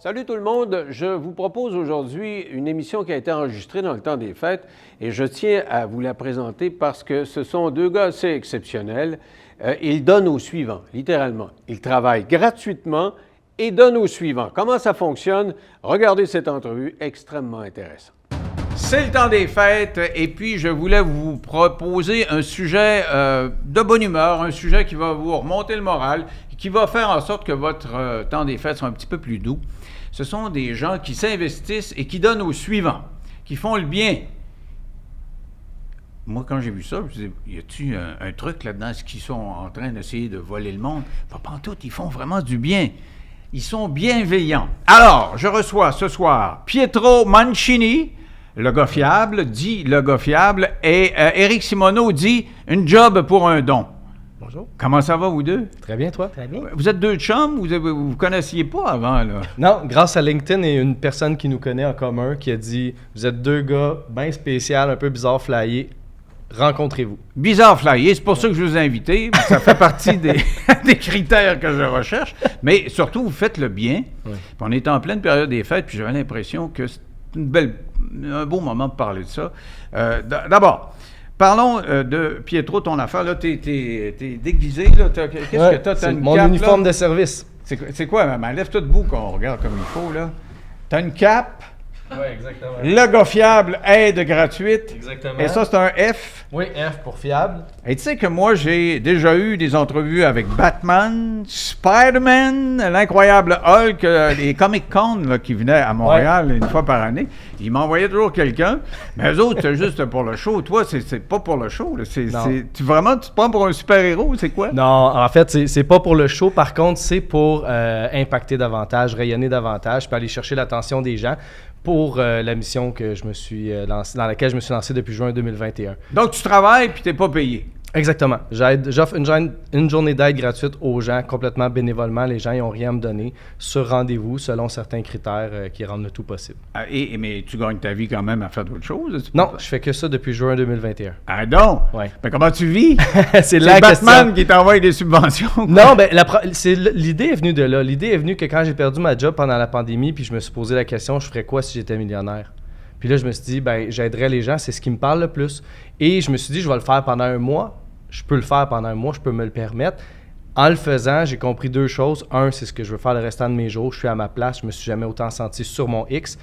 Salut tout le monde, je vous propose aujourd'hui une émission qui a été enregistrée dans le temps des fêtes et je tiens à vous la présenter parce que ce sont deux gars assez exceptionnels. Ils donnent au suivant, littéralement. Ils travaillent gratuitement et donnent au suivant. Comment ça fonctionne? Regardez cette entrevue extrêmement intéressante. C'est le temps des fêtes et puis je voulais vous proposer un sujet de bonne humeur, un sujet qui va vous remonter le moral, qui va faire en sorte que votre temps des fêtes soit un petit peu plus doux. Ce sont des gens qui s'investissent et qui donnent au suivant, qui font le bien. Moi, quand j'ai vu ça, je me disais, y a-t-il un truc là-dedans? Est-ce qu'ils sont en train d'essayer de voler le monde? Pas pantoute, ils font vraiment du bien. Ils sont bienveillants. Alors, je reçois ce soir Pietro Mancini, le gars fiable, dit le gars fiable, et Éric Simoneau dit une job pour un don. Bonjour. Comment ça va, vous deux? Très bien, toi? Très bien. Vous êtes deux chums? Vous connaissiez pas avant, là? Non, grâce à LinkedIn et une personne qui nous connaît en commun qui a dit « Vous êtes deux gars bien spéciaux, un peu bizarres, flyés. Rencontrez-vous. » Bizarre flyer, c'est pour ça que je vous ai invité. Ça fait partie des critères que je recherche. Mais surtout, vous faites le bien. Oui. Puis on est en pleine période des fêtes, puis j'avais l'impression que c'est un beau moment de parler de ça. D'abord, parlons de Pietro, ton affaire. Là, t'es déguisé. Là, qu'est-ce que t'as? C'est Une mon cape, uniforme là? de service. C'est quoi, maman? Lève-toi debout qu'on regarde comme il faut, là. T'as une cape. Oui, exactement. Le gars fiable, aide gratuite. Exactement. Et ça, c'est un F. Oui, F pour fiable. Et tu sais que moi, j'ai déjà eu des entrevues avec Batman, Spider-Man, l'incroyable Hulk, les Comic-Con là, qui venaient à Montréal une fois par année. Ils m'envoyaient toujours quelqu'un. Mais eux autres, c'est juste pour le show. Toi, c'est pas pour le show. Là. Tu te prends pour un super-héros? C'est quoi? Non, en fait, c'est pas pour le show. Par contre, c'est pour impacter davantage, rayonner davantage, puis aller chercher l'attention des gens pour la mission que je me suis dans laquelle je me suis lancé depuis juin 2021. Donc, tu travailles puis t'es pas payé. Exactement. J'offre une journée d'aide gratuite aux gens, complètement bénévolement. Les gens, ils n'ont rien à me donner, sur rendez-vous, selon certains critères qui rendent le tout possible. Mais tu gagnes ta vie quand même à faire d'autres choses? Non, je fais que ça depuis juin 2021. Ah donc? Ouais. Mais comment tu vis? C'est la Batman question. qui t'envoie des subventions. Non, ben l'idée est venue de là. L'idée est venue que quand j'ai perdu ma job pendant la pandémie, puis je me suis posé la question, je ferais quoi si j'étais millionnaire? Puis là, je me suis dit, ben j'aiderais les gens, c'est ce qui me parle le plus. Et je me suis dit, je vais le faire pendant un mois. Je peux le faire pendant un mois, je peux me le permettre. En le faisant, j'ai compris deux choses. Un, c'est ce que je veux faire le restant de mes jours. Je suis à ma place, je me suis jamais autant senti sur mon X.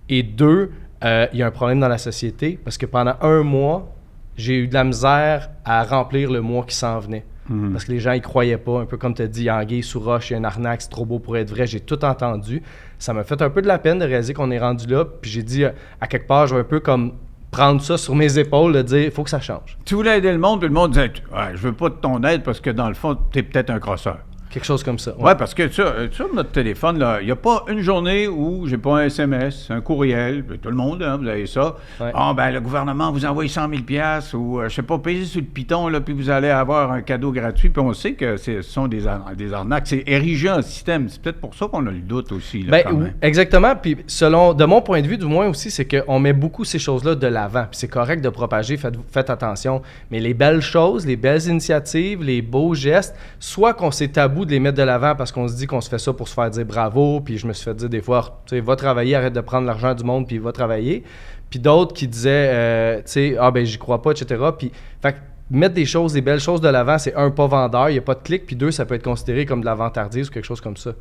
Et deux, il y a un problème dans la société parce que pendant un mois, j'ai eu de la misère à remplir le mois qui s'en venait. Parce que les gens y croyaient pas. Un peu comme tu as dit, anguille sous roche, il y a une arnaque, c'est trop beau pour être vrai. J'ai tout entendu. Ça m'a fait un peu de la peine de réaliser qu'on est rendu là. Puis j'ai dit, à quelque part, je vais un peu comme prendre ça sur mes épaules, de dire, il faut que ça change. Tu voulais aider le monde disait, je veux pas de ton aide parce que dans le fond, tu es peut-être un crosseur. Quelque chose comme ça. Ouais, parce que sur notre téléphone, il n'y a pas une journée où j'ai pas un SMS, un courriel, tout le monde, hein, vous avez ça. Ouais. Ah, ben le gouvernement vous envoie 100 000 $ ou, je sais pas, payez sur le piton, là, puis vous allez avoir un cadeau gratuit. Puis on sait que ce sont des arnaques. C'est érigé en système. C'est peut-être pour ça qu'on a le doute aussi. Là, quand même. Exactement. Puis de mon point de vue, du moins aussi, c'est qu'on met beaucoup ces choses-là de l'avant. Puis c'est correct de propager, faites attention. Mais les belles choses, les belles initiatives, les beaux gestes, soit qu'on s'est tabou de les mettre de l'avant parce qu'on se dit qu'on se fait ça pour se faire dire bravo, puis je me suis fait dire des fois, tu sais, va travailler, arrête de prendre l'argent du monde, puis va travailler. Puis d'autres qui disaient, tu sais, ah ben j'y crois pas, etc. Puis, fait que mettre des belles choses de l'avant, c'est un, pas vendeur, il n'y a pas de clic, puis deux, ça peut être considéré comme de la vantardise ou quelque chose comme ça.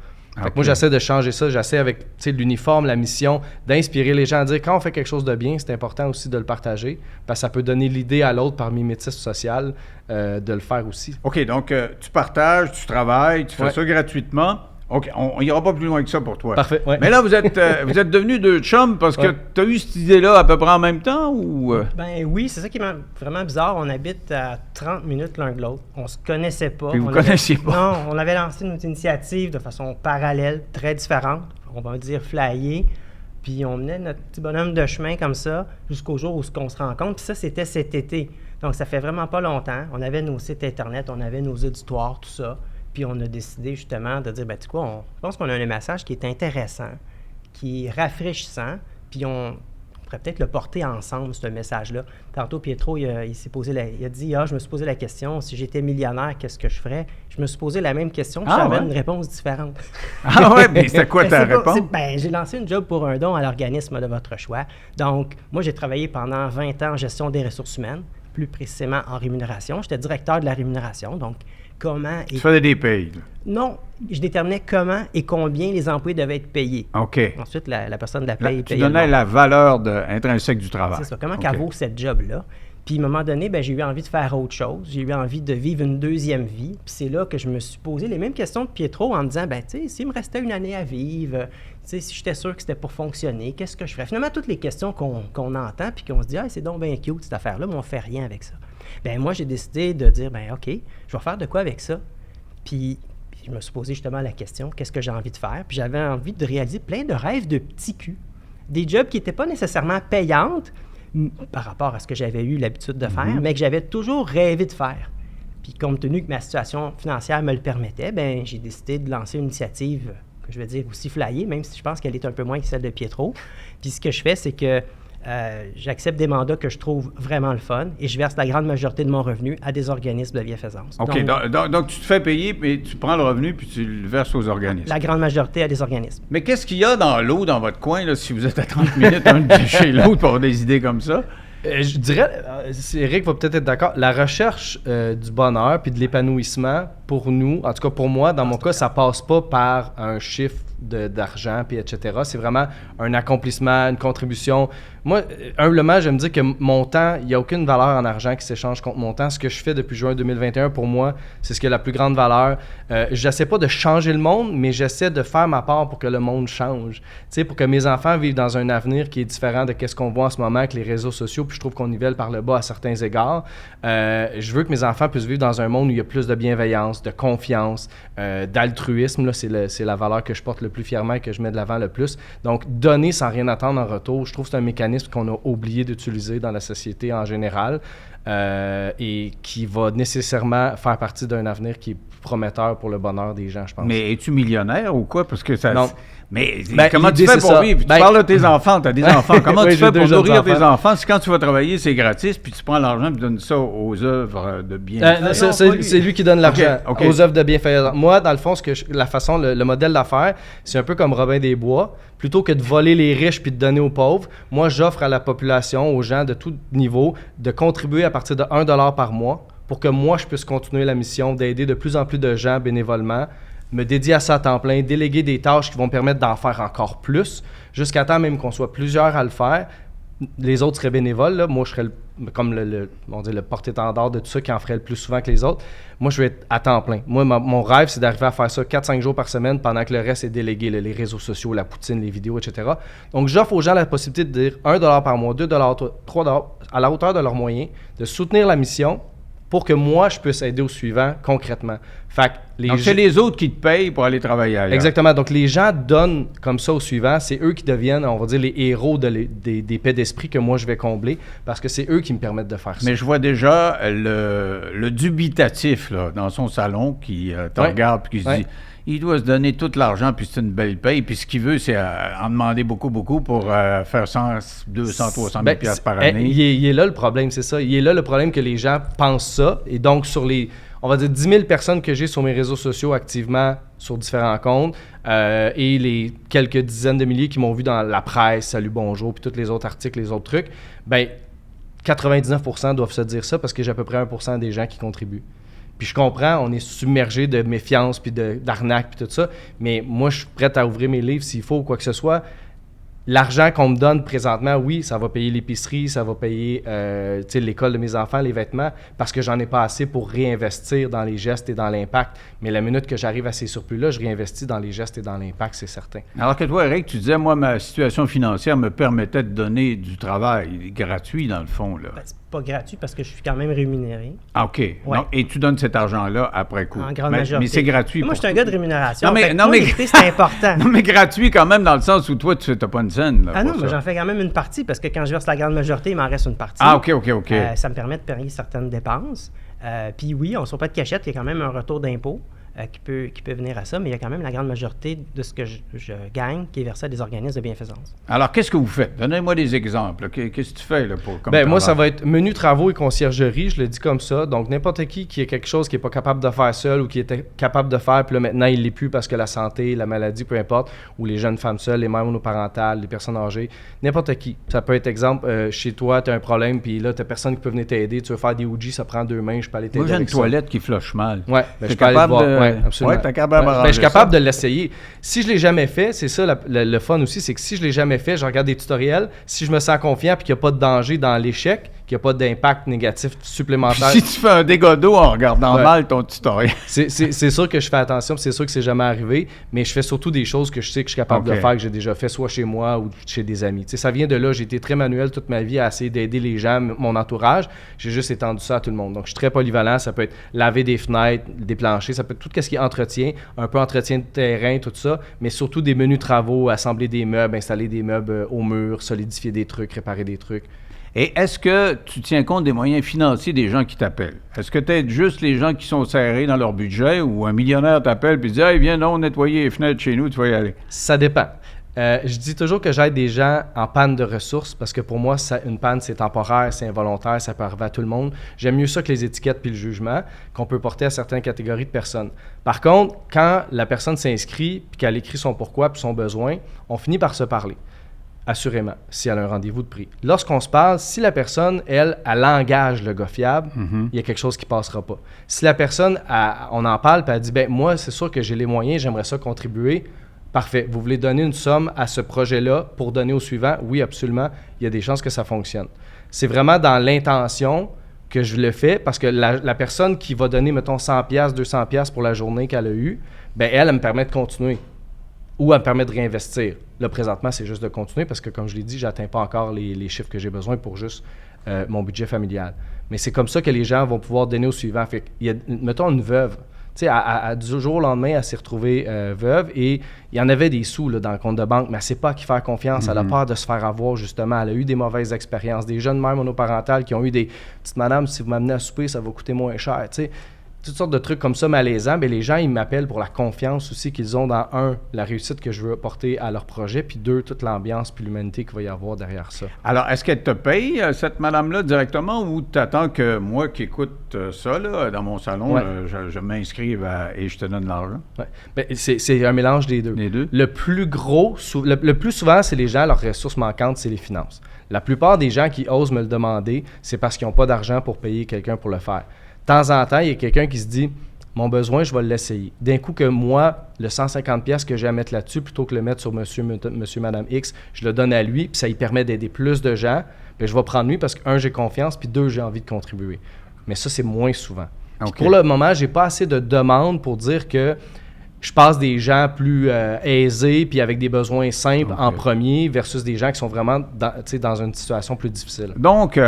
Fait que moi, j'essaie de changer ça. J'essaie avec l'uniforme, la mission, d'inspirer les gens à dire quand on fait quelque chose de bien, c'est important aussi de le partager parce que ça peut donner l'idée à l'autre par mimétisme social de le faire aussi. OK, donc tu partages, tu travailles, tu fais ça gratuitement. OK, on n'ira pas plus loin que ça pour toi. Parfait, ouais. Mais là, vous êtes devenus deux chums parce que tu as eu cette idée-là à peu près en même temps ou... Ben oui, c'est ça qui est vraiment bizarre. On habite à 30 minutes l'un de l'autre. On se connaissait pas. Puis vous connaissiez pas. Non, on avait lancé notre initiative de façon parallèle, très différente. On va dire flyée. Puis on menait notre petit bonhomme de chemin comme ça jusqu'au jour où on se rencontre. Puis ça, c'était cet été. Donc ça fait vraiment pas longtemps. On avait nos sites Internet, on avait nos auditoires, tout ça. Puis on a décidé justement de dire, ben tu sais quoi, je pense qu'on a un message qui est intéressant, qui est rafraîchissant, puis on pourrait peut-être le porter ensemble, ce message-là. Tantôt, Pietro, il a dit « je me suis posé la question, si j'étais millionnaire, qu'est-ce que je ferais? » Je me suis posé la même question, puis j'avais une réponse différente. Ah ouais, mais c'était quoi ta réponse? J'ai lancé une job pour un don à l'organisme de votre choix. Donc, moi, j'ai travaillé pendant 20 ans en gestion des ressources humaines, plus précisément en rémunération. J'étais directeur de la rémunération, donc comment... Tu faisais des payes, là. Non, je déterminais comment et combien les employés devaient être payés. OK. Ensuite, la personne de la paye Tu donnais la valeur intrinsèque du travail. C'est ça, comment qu'elle vaut cette job-là. Puis, à un moment donné, j'ai eu envie de faire autre chose. J'ai eu envie de vivre une deuxième vie. Puis c'est là que je me suis posé les mêmes questions de Pietro en me disant, tu sais, s'il me restait une année à vivre, tu sais, si j'étais sûr que c'était pour fonctionner, qu'est-ce que je ferais? Finalement, toutes les questions qu'on entend puis qu'on se dit, c'est donc bien cute cette affaire-là, mais on ne fait rien avec ça. Moi, j'ai décidé de dire, OK, je vais faire de quoi avec ça? Puis je me suis posé justement la question, qu'est-ce que j'ai envie de faire? Puis j'avais envie de réaliser plein de rêves de petits culs. Des jobs qui n'étaient pas nécessairement payantes par rapport à ce que j'avais eu l'habitude de faire, mais que j'avais toujours rêvé de faire. Puis compte tenu que ma situation financière me le permettait, j'ai décidé de lancer une initiative que je vais dire aussi flyée, même si je pense qu'elle est un peu moins que celle de Pietro. Puis ce que je fais, c'est que j'accepte des mandats que je trouve vraiment le fun et je verse la grande majorité de mon revenu à des organismes de bienfaisance. OK, donc tu te fais payer, mais tu prends le revenu puis tu le verses aux organismes. La grande majorité à des organismes. Mais qu'est-ce qu'il y a dans l'eau, dans votre coin, là, si vous êtes à 30 minutes un de chez l'autre pour avoir des idées comme ça? Je dirais, Eric va peut-être être d'accord, la recherche du bonheur puis de l'épanouissement, pour nous, en tout cas pour moi, dans mon cas, ça passe pas par un chiffre d'argent, puis etc. C'est vraiment un accomplissement, une contribution. Moi, humblement, je me dis que mon temps, il n'y a aucune valeur en argent qui s'échange contre mon temps. Ce que je fais depuis juin 2021, pour moi, c'est ce qui a la plus grande valeur. J'essaie pas de changer le monde, mais j'essaie de faire ma part pour que le monde change. Tu sais, pour que mes enfants vivent dans un avenir qui est différent de ce qu'on voit en ce moment avec les réseaux sociaux, puis je trouve qu'on nivelle par le bas à certains égards. Je veux que mes enfants puissent vivre dans un monde où il y a plus de bienveillance, de confiance, d'altruisme. Là, c'est la valeur que je porte le plus fièrement et que je mets de l'avant le plus. Donc, donner sans rien attendre en retour, je trouve que c'est un mécanisme qu'on a oublié d'utiliser dans la société en général et qui va nécessairement faire partie d'un avenir qui est prometteur pour le bonheur des gens, je pense. Mais es-tu millionnaire ou quoi? Parce que ça... Non. Mais comment tu fais pour vivre? Tu parles de tes enfants, tu as des enfants. Comment tu fais pour nourrir tes enfants? Si quand tu vas travailler, c'est gratis, puis tu prends l'argent et tu donnes ça aux œuvres de bienfaisance. C'est lui qui donne l'argent aux œuvres de bienfaisance. Moi, dans le fond, le modèle d'affaires, c'est un peu comme Robin des Bois. Plutôt que de voler les riches puis de donner aux pauvres, moi, j'offre à la population, aux gens de tout niveau, de contribuer à partir de 1 $ par mois pour que moi, je puisse continuer la mission d'aider de plus en plus de gens bénévolement, me dédier à ça à temps plein, déléguer des tâches qui vont me permettre d'en faire encore plus, jusqu'à temps même qu'on soit plusieurs à le faire. Les autres seraient bénévoles, là. Moi, je serais le porte-étendard de tout ça qui en ferait le plus souvent que les autres. Moi, je vais être à temps plein. Moi, mon rêve, c'est d'arriver à faire ça 4-5 jours par semaine pendant que le reste est délégué, les réseaux sociaux, la poutine, les vidéos, etc. Donc, j'offre aux gens la possibilité de dire 1 $ par mois, 2 $, 3 $, à la hauteur de leurs moyens, de soutenir la mission pour que moi, je puisse aider au suivant concrètement. Fait que donc, c'est les autres qui te payent pour aller travailler ailleurs. Exactement. Donc, les gens donnent comme ça au suivant. C'est eux qui deviennent, on va dire, les héros des paix d'esprit que moi, je vais combler parce que c'est eux qui me permettent de faire ça. Mais je vois déjà le dubitatif là, dans son salon qui te regarde et qui se dit il doit se donner tout l'argent puis c'est une belle paye. Puis ce qu'il veut, c'est en demander beaucoup pour faire 100, 200, 300 000 piastres par année. Il est là le problème, c'est ça. Il est là le problème que les gens pensent ça. Et donc, sur les, on va dire, 10 000 personnes que j'ai sur mes réseaux sociaux activement sur différents comptes et les quelques dizaines de milliers qui m'ont vu dans la presse, Salut, bonjour, puis tous les autres articles, les autres trucs, 99% doivent se dire ça parce que j'ai à peu près 1% des gens qui contribuent. Puis je comprends, on est submergé de méfiance, puis d'arnaque, puis tout ça, mais moi, je suis prêt à ouvrir mes livres s'il faut ou quoi que ce soit. L'argent qu'on me donne présentement, oui, ça va payer l'épicerie, ça va payer l'école de mes enfants, les vêtements, parce que j'en ai pas assez pour réinvestir dans les gestes et dans l'impact. Mais la minute que j'arrive à ces surplus-là, je réinvestis dans les gestes et dans l'impact, c'est certain. Alors que toi, Eric, tu disais, moi, ma situation financière me permettait de donner du travail gratuit, dans le fond, là. C'est pas gratuit parce que je suis quand même rémunéré. Ah, OK. Ouais. Donc, et tu donnes cet argent-là après coup. En grande majorité. Mais c'est gratuit. Moi, je suis un gars de rémunération. Non, mais c'est important. Non, mais gratuit quand même, dans le sens où toi, tu n'as pas une scène. Là, non, mais j'en fais quand même une partie parce que quand je verse la grande majorité, il m'en reste une partie. Ah, OK. Ça me permet de payer certaines dépenses. Puis oui, on ne se fait pas de cachette, il y a quand même un retour d'impôt. qui peut venir à ça, mais il y a quand même la grande majorité de ce que je gagne qui est versé à des organismes de bienfaisance. Alors, qu'est-ce que vous faites? Donnez-moi des exemples. Là. Qu'est-ce que tu fais là, pour comme Moi, ça travail? va être menu travaux et conciergerie, je le dis comme ça. Donc, n'importe qui a quelque chose qui n'est pas capable de faire seul ou qui était capable de faire, puis là, maintenant, il ne l'est plus parce que la santé, la maladie, peu importe, ou les jeunes femmes seules, les mères monoparentales, les personnes âgées, n'importe qui. Ça peut être, exemple, chez toi, tu as un problème, puis là, tu n'as personne qui peut venir t'aider, tu veux faire des OG, ça prend 2 mains, je peux aller t'aider. Moi, j'ai une avec ça. toilette qui flush mal. Ouais, T'es je peux aller te capable voir. de- Ouais, absolument. Ouais, t'es capable de je m'arranger suis capable ça. de l'essayer. Si je l'ai jamais fait, c'est ça le fun aussi, c'est que si je l'ai jamais fait, je regarde des tutoriels. Si je me sens confiant et qu'il n'y a pas de danger dans l'échec, qu'il n'y a pas d'impact négatif Puis supplémentaire, si tu fais un dégât d'eau en regardant Ouais. mal ton tutoriel. c'est sûr que je fais attention, puis c'est sûr que c'est jamais arrivé, mais je fais surtout des choses que je sais que je suis capable Ok. de faire, que j'ai déjà fait, soit chez moi ou chez des amis. Tu sais, ça vient de là, j'ai été très manuel toute ma vie à essayer d'aider les gens, mon entourage. J'ai juste étendu ça à tout le monde. Donc, je suis très polyvalent. Ça peut être laver des fenêtres, des planchers, ça peut être tout ce qui est entretien, un peu entretien de terrain, tout ça, mais surtout des menus travaux, assembler des meubles, installer des meubles au mur, solidifier des trucs, réparer des trucs. Et est-ce que tu tiens compte des moyens financiers des gens qui t'appellent? Est-ce que tu aides juste les gens qui sont serrés dans leur budget ou un millionnaire t'appelle et dit « Hey, viens donc nettoyer les fenêtres chez nous, tu vas y aller. » Ça dépend. Je dis toujours que j'aide des gens en panne de ressources parce que pour moi, une panne, c'est temporaire, c'est involontaire, ça peut arriver à tout le monde. J'aime mieux ça que les étiquettes puis le jugement qu'on peut porter à certaines catégories de personnes. Par contre, quand la personne s'inscrit puis qu'elle écrit son pourquoi puis son besoin, on finit par se parler. Assurément, si elle a un rendez-vous de prix. Lorsqu'on se parle, si la personne, elle engage le gars fiable, il y a quelque chose qui ne passera pas. Si la personne, on en parle, puis elle dit, ben moi, c'est sûr que j'ai les moyens, j'aimerais ça contribuer, parfait. Vous voulez donner une somme à ce projet-là pour donner au suivant? Oui, absolument. Il y a des chances que ça fonctionne. C'est vraiment dans l'intention que je le fais parce que la personne qui va donner, mettons, 100$, 200$ pour la journée qu'elle a eue, ben elle me permet de continuer. Ou elle me permet de réinvestir. Là, présentement, c'est juste de continuer parce que, comme je l'ai dit, je n'atteins pas encore les chiffres que j'ai besoin pour juste mon budget familial. Mais c'est comme ça que les gens vont pouvoir donner au suivant. Fait qu'il y a, mettons, une veuve. Tu sais, du jour au lendemain, elle s'est retrouvée veuve et il y en avait des sous là, dans le compte de banque, mais elle ne sait pas à qui faire confiance. Elle a peur de se faire avoir, justement. Elle a eu des mauvaises expériences. Des jeunes mères monoparentales qui ont eu des « Petite madame, si vous m'amenez à souper, ça va coûter moins cher. » Tu sais, toutes sortes de trucs comme ça malaisants, mais les gens, ils m'appellent pour la confiance aussi qu'ils ont dans, un, la réussite que je veux apporter à leur projet, puis deux, toute l'ambiance puis l'humanité qu'il va y avoir derrière ça. Alors, est-ce qu'elle te paye, cette madame-là, directement, ou tu attends que moi qui écoute ça, là, dans mon salon, Ouais. je m'inscrive et je te donne l'argent? Ouais. Ben, c'est un mélange des deux. Les deux? Le plus gros, le plus souvent, c'est les gens, leurs ressources manquantes, c'est les finances. La plupart des gens qui osent me le demander, c'est parce qu'ils n'ont pas d'argent pour payer quelqu'un pour le faire. De temps en temps, il y a quelqu'un qui se dit « Mon besoin, je vais l'essayer. » D'un coup que moi, le 150$ que j'ai à mettre là-dessus, plutôt que le mettre sur monsieur, madame X, je le donne à lui, puis ça lui permet d'aider plus de gens. Puis je vais prendre lui parce que, un, j'ai confiance, puis deux, j'ai envie de contribuer. Mais ça, c'est moins souvent. Puis OK. pour le moment, j'ai pas assez de demandes pour dire que je passe des gens plus aisés puis avec des besoins simples OK. en premier versus des gens qui sont vraiment dans une situation plus difficile. Donc,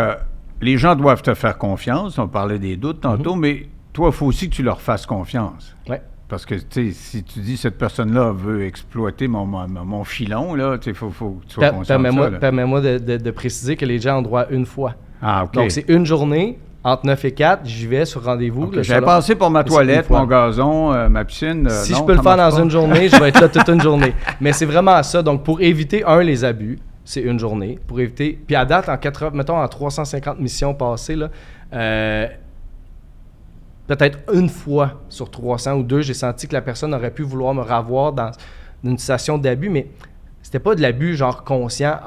les gens doivent te faire confiance. On parlait des doutes tantôt, mais toi, il faut aussi que tu leur fasses confiance. Ouais. Parce que, tu sais, si tu dis cette personne-là veut exploiter mon filon, là, tu sais, faut que tu sois conscient de ça. Là. Permets-moi de préciser que les gens ont droit une fois. Ah, OK. Donc, c'est une journée, entre 9 et 4, j'y vais sur rendez-vous. OK. le J'avais salon. passé pour ma Mais c'est une toilette, fois. mon gazon, ma piscine. Si non, je peux le ça faire marche dans pas. une journée, je vais être là toute une journée. Mais c'est vraiment ça. Donc, pour éviter, les abus, c'est une journée. Pour éviter... Puis à date, mettons, en 350 missions passées, là, peut-être une fois sur 300 ou deux, j'ai senti que la personne aurait pu vouloir me ravoir dans une situation d'abus, mais c'était pas de l'abus genre conscient,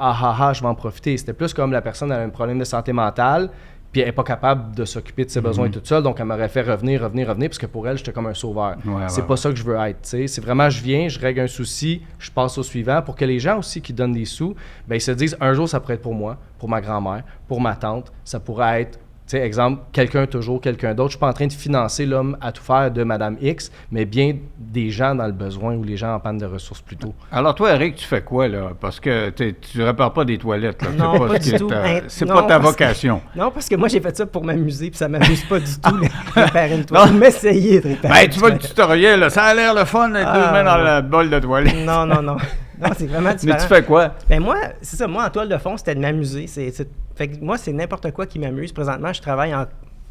je vais en profiter. C'était plus comme la personne avait un problème de santé mentale, puis elle n'est pas capable de s'occuper de ses besoins toute seule, donc elle m'aurait fait revenir, parce que pour elle, j'étais comme un sauveur. C'est pas ça que je veux être, tu sais. C'est vraiment, je viens, je règle un souci, je passe au suivant, pour que les gens aussi qui donnent des sous, ben ils se disent, un jour, ça pourrait être pour moi, pour ma grand-mère, pour ma tante, ça pourrait être, tu sais, exemple, quelqu'un d'autre. Je suis pas en train de financer l'homme à tout faire de Madame X, mais bien des gens dans le besoin ou les gens en panne de ressources plutôt. Alors, toi, Eric, tu fais quoi, là? Parce que tu répares pas des toilettes, là. Non, C'est pas ce du qui est tout. c'est Non, pas ta parce que- vocation. Non, parce que moi, j'ai fait ça pour m'amuser, puis ça m'amuse pas du tout, de réparer une toilette. M'essayer de réparer Ben, une tu vois le toilette. tutoriel, là, ça a l'air le fun, avec deux mains dans ouais. le bol de toilette. Non, non, non. Non, c'est vraiment différent. Mais tu fais quoi? Ben moi, c'est ça. Moi, en toile de fond, c'était de m'amuser. Fait que moi, c'est n'importe quoi qui m'amuse. Présentement, je travaille en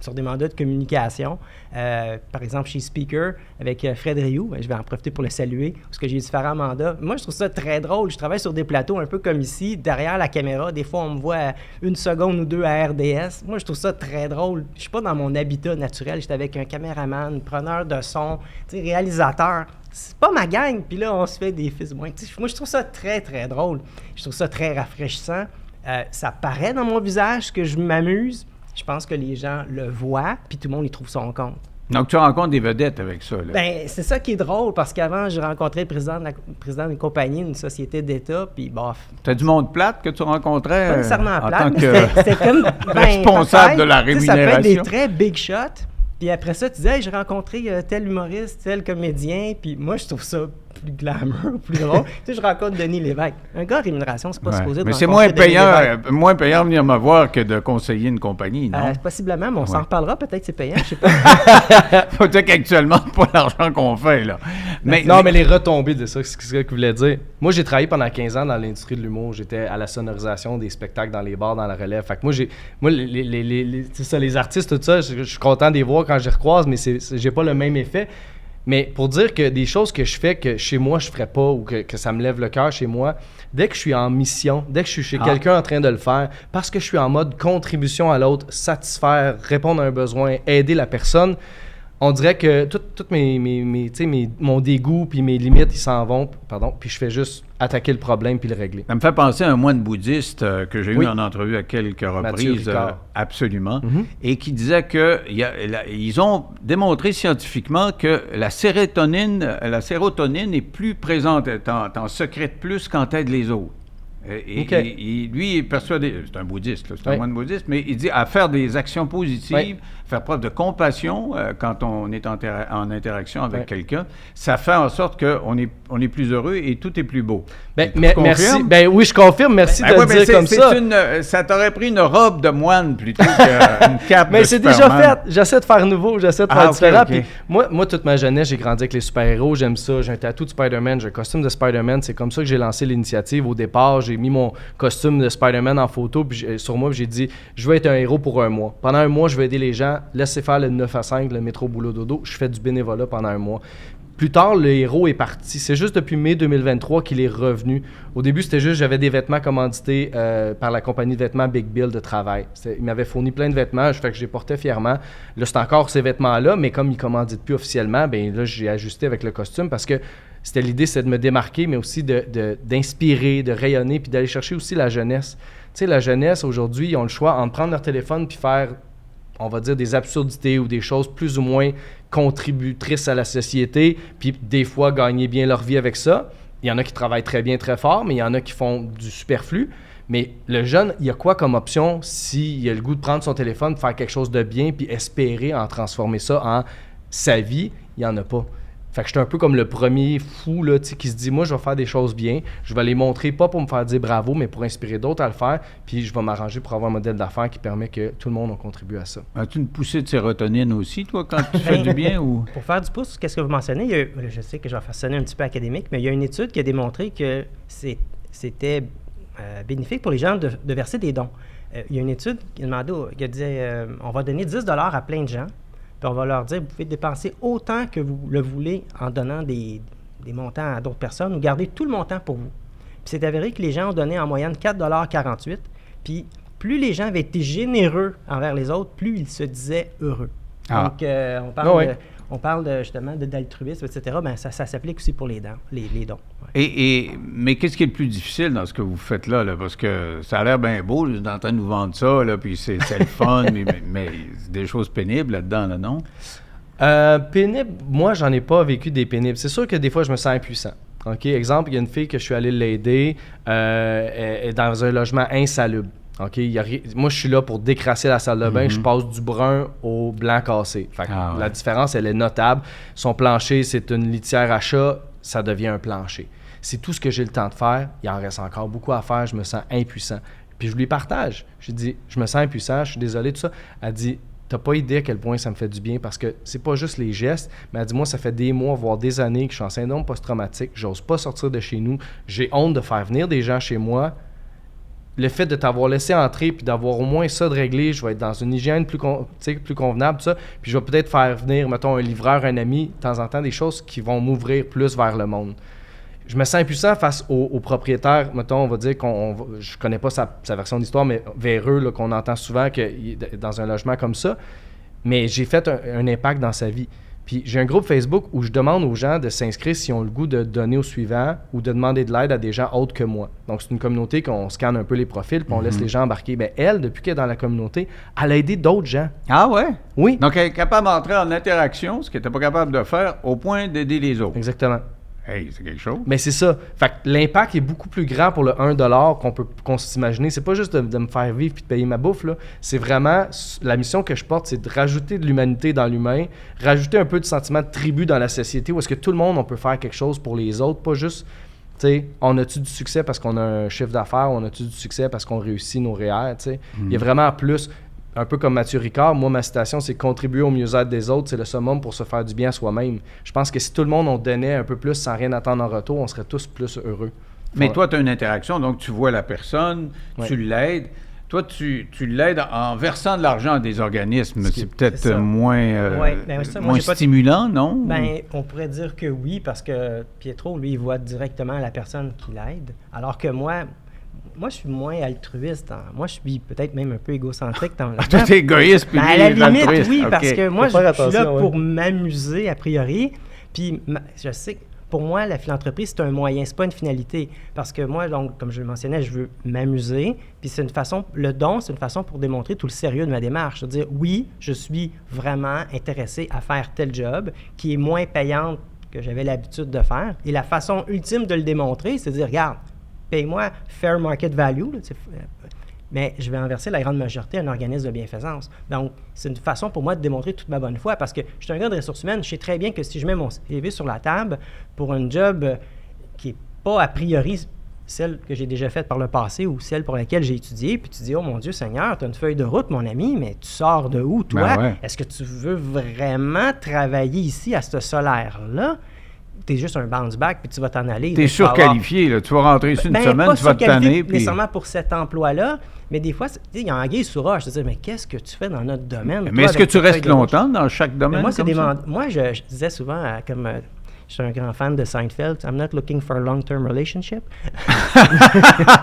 sur des mandats de communication. Par exemple, chez Speaker, avec Fred Rioux, je vais en profiter pour le saluer, parce que j'ai différents mandats. Moi, je trouve ça très drôle. Je travaille sur des plateaux un peu comme ici, derrière la caméra. Des fois, on me voit une seconde ou deux à RDS. Moi, je trouve ça très drôle. Je suis pas dans mon habitat naturel. J'étais avec un caméraman, preneur de son, réalisateur. C'est pas ma gang. Puis là, on se fait des fils moins. Moi, je trouve ça très, très drôle. Je trouve ça très rafraîchissant. Ça paraît dans mon visage que je m'amuse. Je pense que les gens le voient, puis tout le monde y trouve son compte. Donc, tu rencontres des vedettes avec ça, là. Ben, c'est ça qui est drôle, parce qu'avant, j'ai rencontré le président d'une compagnie, d'une société d'État, puis bof. T'as du monde plate que tu rencontrais Pas nécessairement en plate, tant mais que c'était comme... responsable de la rémunération. Ça peut être des très big shots, puis après ça, tu disais, hey, j'ai rencontré tel humoriste, tel comédien, puis moi, je trouve ça plus glamour, plus drôle. Je rencontre Denis Lévesque. Un gars à rémunération, c'est pas supposé de mais c'est rencontrer moins payant de venir me voir que de conseiller une compagnie, non? Possiblement, mais on s'en reparlera. Peut-être c'est payant, je sais pas. Peut-être qu'actuellement, c'est pas l'argent qu'on fait, là. Mais les retombées de ça, c'est ce que je voulais dire. Moi, j'ai travaillé pendant 15 ans dans l'industrie de l'humour. J'étais à la sonorisation des spectacles dans les bars, dans la relève. Fait que les artistes, tout ça, je suis content de les voir quand je les recroise, mais j'ai pas le même effet. Mais pour dire que des choses que je fais que chez moi je ferais pas ou que ça me lève le cœur chez moi, dès que je suis en mission, dès que je suis chez quelqu'un en train de le faire, parce que je suis en mode contribution à l'autre, satisfaire, répondre à un besoin, aider la personne, on dirait que tout mon dégoût puis mes limites, ils s'en vont, puis je fais juste attaquer le problème puis le régler. Ça me fait penser à un moine bouddhiste que j'ai eu en entrevue à quelques reprises, absolument, et qui disait qu'ils ont démontré scientifiquement que la sérotonine est plus présente, t'en secrète plus quand t'aides les autres. Et lui, il est persuadé, c'est un bouddhiste, là, c'est un moine bouddhiste, mais il dit à faire des actions positives, faire preuve de compassion quand on est en interaction avec quelqu'un, ça fait en sorte qu'on est plus heureux et tout est plus beau. Merci. Ben oui, je confirme. Merci de le dire comme ça. Ça t'aurait pris une robe de moine plutôt qu'une cape de Mais c'est déjà fait. J'essaie de faire nouveau, j'essaie de faire différent. Okay. Puis moi, toute ma jeunesse, j'ai grandi avec les super-héros. J'aime ça. J'ai un tatou de Spider-Man, j'ai un costume de Spider-Man. C'est comme ça que j'ai lancé l'initiative. Au départ, j'ai mis mon costume de Spider-Man en photo sur moi. Puis j'ai dit, je veux être un héros pour un mois. Pendant un mois, je vais aider les gens. Laissez faire le 9 à 5, le métro boulot dodo. Je fais du bénévolat pendant un mois. Plus tard, le héros est parti. C'est juste depuis mai 2023 qu'il est revenu. Au début, c'était juste, j'avais des vêtements commandités par la compagnie de vêtements Big Bill de travail. Il m'avait fourni plein de vêtements, fait que je les portais fièrement. Là, c'est encore ces vêtements-là, mais comme ils ne commanditent plus officiellement, bien là, j'ai ajusté avec le costume parce que l'idée, c'est de me démarquer, mais aussi d'inspirer, de rayonner, puis d'aller chercher aussi la jeunesse. Tu sais, la jeunesse, aujourd'hui, ils ont le choix entre prendre leur téléphone puis faire, on va dire, des absurdités ou des choses plus ou moins contributrices à la société, puis des fois gagner bien leur vie avec ça. Il y en a qui travaillent très bien, très fort, mais il y en a qui font du superflu. Mais le jeune, il y a quoi comme option s'il a le goût de prendre son téléphone, de faire quelque chose de bien, puis espérer en transformer ça en sa vie? Il n'y en a pas. Fait que j'étais un peu comme le premier fou là, qui se dit, moi, je vais faire des choses bien. Je vais les montrer, pas pour me faire dire bravo, mais pour inspirer d'autres à le faire. Puis je vais m'arranger pour avoir un modèle d'affaires qui permet que tout le monde en contribue à ça. As-tu une poussée de sérotonine aussi, toi, quand tu fais du bien? Ou... Pour faire du pouce, qu'est-ce que vous mentionnez? Je sais que je vais faire sonner un petit peu académique, mais il y a une étude qui a démontré que c'était bénéfique pour les gens de verser des dons. Il y a une étude qui disait on va donner 10 $ à plein de gens. Puis on va leur dire, vous pouvez dépenser autant que vous le voulez en donnant des montants à d'autres personnes ou garder tout le montant pour vous. Puis c'est avéré que les gens ont donné en moyenne 4,48 $. Puis plus les gens avaient été généreux envers les autres, plus ils se disaient heureux. Donc, on parle justement d'altruisme, etc. Bien, ça s'applique aussi pour les dons. Mais qu'est-ce qui est le plus difficile dans ce que vous faites là? Parce que ça a l'air bien beau, vous êtes en train de nous vendre ça, là, puis c'est le fun, mais c'est des choses pénibles là-dedans, là, non? Pénible, moi, j'en ai pas vécu des pénibles. C'est sûr que des fois, je me sens impuissant. OK? Exemple, il y a une fille que je suis allé l'aider, elle est dans un logement insalubre. Okay? Moi, je suis là pour décrasser la salle de bain. Je passe du brun au blanc cassé. Fait que la différence, elle est notable. Son plancher, c'est une litière à chat, ça devient un plancher. C'est tout ce que j'ai le temps de faire. Il en reste encore beaucoup à faire. Je me sens impuissant. Puis je lui partage. Je lui dis, je me sens impuissant, je suis désolé de ça. Elle dit, t'as pas idée à quel point ça me fait du bien parce que c'est pas juste les gestes, mais elle dit, moi, ça fait des mois, voire des années que je suis en syndrome post-traumatique. J'ose pas sortir de chez nous. J'ai honte de faire venir des gens chez moi. le fait de t'avoir laissé entrer puis d'avoir au moins ça de réglé, je vais être dans une hygiène plus convenable, tout ça, puis je vais peut-être faire venir, mettons, un livreur, un ami, de temps en temps, des choses qui vont m'ouvrir plus vers le monde. Je me sens impuissant face aux propriétaires, mettons, on va dire je connais pas sa version d'histoire, mais véreux, là, qu'on entend souvent dans un logement comme ça, mais j'ai fait un impact dans sa vie. Puis j'ai un groupe Facebook où je demande aux gens de s'inscrire s'ils ont le goût de donner au suivant ou de demander de l'aide à des gens autres que moi. Donc c'est une communauté qu'on scanne un peu les profils puis on laisse les gens embarquer. Bien, elle, depuis qu'elle est dans la communauté, elle a aidé d'autres gens. Ah ouais? Oui. Donc elle est capable d'entrer en interaction, ce qu'elle n'était pas capable de faire, au point d'aider les autres. Exactement. Hey, c'est quelque chose. Mais c'est ça. Fait que l'impact est beaucoup plus grand pour le $1 qu'on s'imaginer. C'est pas juste de me faire vivre puis de payer ma bouffe, là. C'est vraiment... La mission que je porte, c'est de rajouter de l'humanité dans l'humain, rajouter un peu de sentiment de tribu dans la société où est-ce que tout le monde, on peut faire quelque chose pour les autres, pas juste... Tu sais, on a-tu du succès parce qu'on a un chiffre d'affaires, on a-tu du succès parce qu'on réussit nos REER, tu sais. Il y a vraiment plus... Un peu comme Mathieu Ricard, moi, ma citation, c'est « Contribuer au mieux-être des autres, c'est le summum pour se faire du bien à soi-même ». Je pense que si tout le monde, on donnait un peu plus sans rien attendre en retour, on serait tous plus heureux. Mais toi, tu as une interaction, donc tu vois la personne, tu l'aides. Toi, tu l'aides en versant de l'argent à des organismes. C'est peut-être moins stimulant, non? Bien, on pourrait dire que oui, parce que Pietro, lui, il voit directement la personne qui l'aide, alors que moi, je suis moins altruiste. Moi, je suis peut-être même un peu égocentrique dans le Toi, t'es égoïste, puis à la limite, altruiste. oui, Okay. parce que moi, je suis là ouais. pour m'amuser, a priori. Puis, je sais que pour moi, la philanthropie, c'est un moyen, c'est pas une finalité. Parce que moi, donc, comme je le mentionnais, je veux m'amuser. Puis, c'est une façon, le don, c'est une façon pour démontrer tout le sérieux de ma démarche. C'est-à-dire, oui, je suis vraiment intéressé à faire tel job qui est moins payante que j'avais l'habitude de faire. Et la façon ultime de le démontrer, c'est de dire, regarde, paye-moi fair market value, là, mais je vais en verser la grande majorité à un organisme de bienfaisance. Donc, c'est une façon pour moi de démontrer toute ma bonne foi parce que je suis un gars de ressources humaines. Je sais très bien que si je mets mon CV sur la table pour un job qui n'est pas a priori celle que j'ai déjà faite par le passé ou celle pour laquelle j'ai étudié, puis tu dis « Oh mon Dieu Seigneur, tu as une feuille de route, mon ami, mais tu sors de où, toi? Ben ouais. Est-ce que tu veux vraiment travailler ici à ce solaire-là? » T'es juste un bounce back, puis tu vas t'en aller. T'es surqualifié, là. Tu vas rentrer ici une semaine, tu vas te tanner. Puis... nécessairement pour cet emploi-là, mais des fois, il y a anguille sous roche. C'est-à-dire, mais qu'est-ce que tu fais dans notre domaine? Mais est-ce que tu restes longtemps dans chaque domaine? Moi, je disais souvent, comme je suis un grand fan de Seinfeld, I'm not looking for a long-term relationship.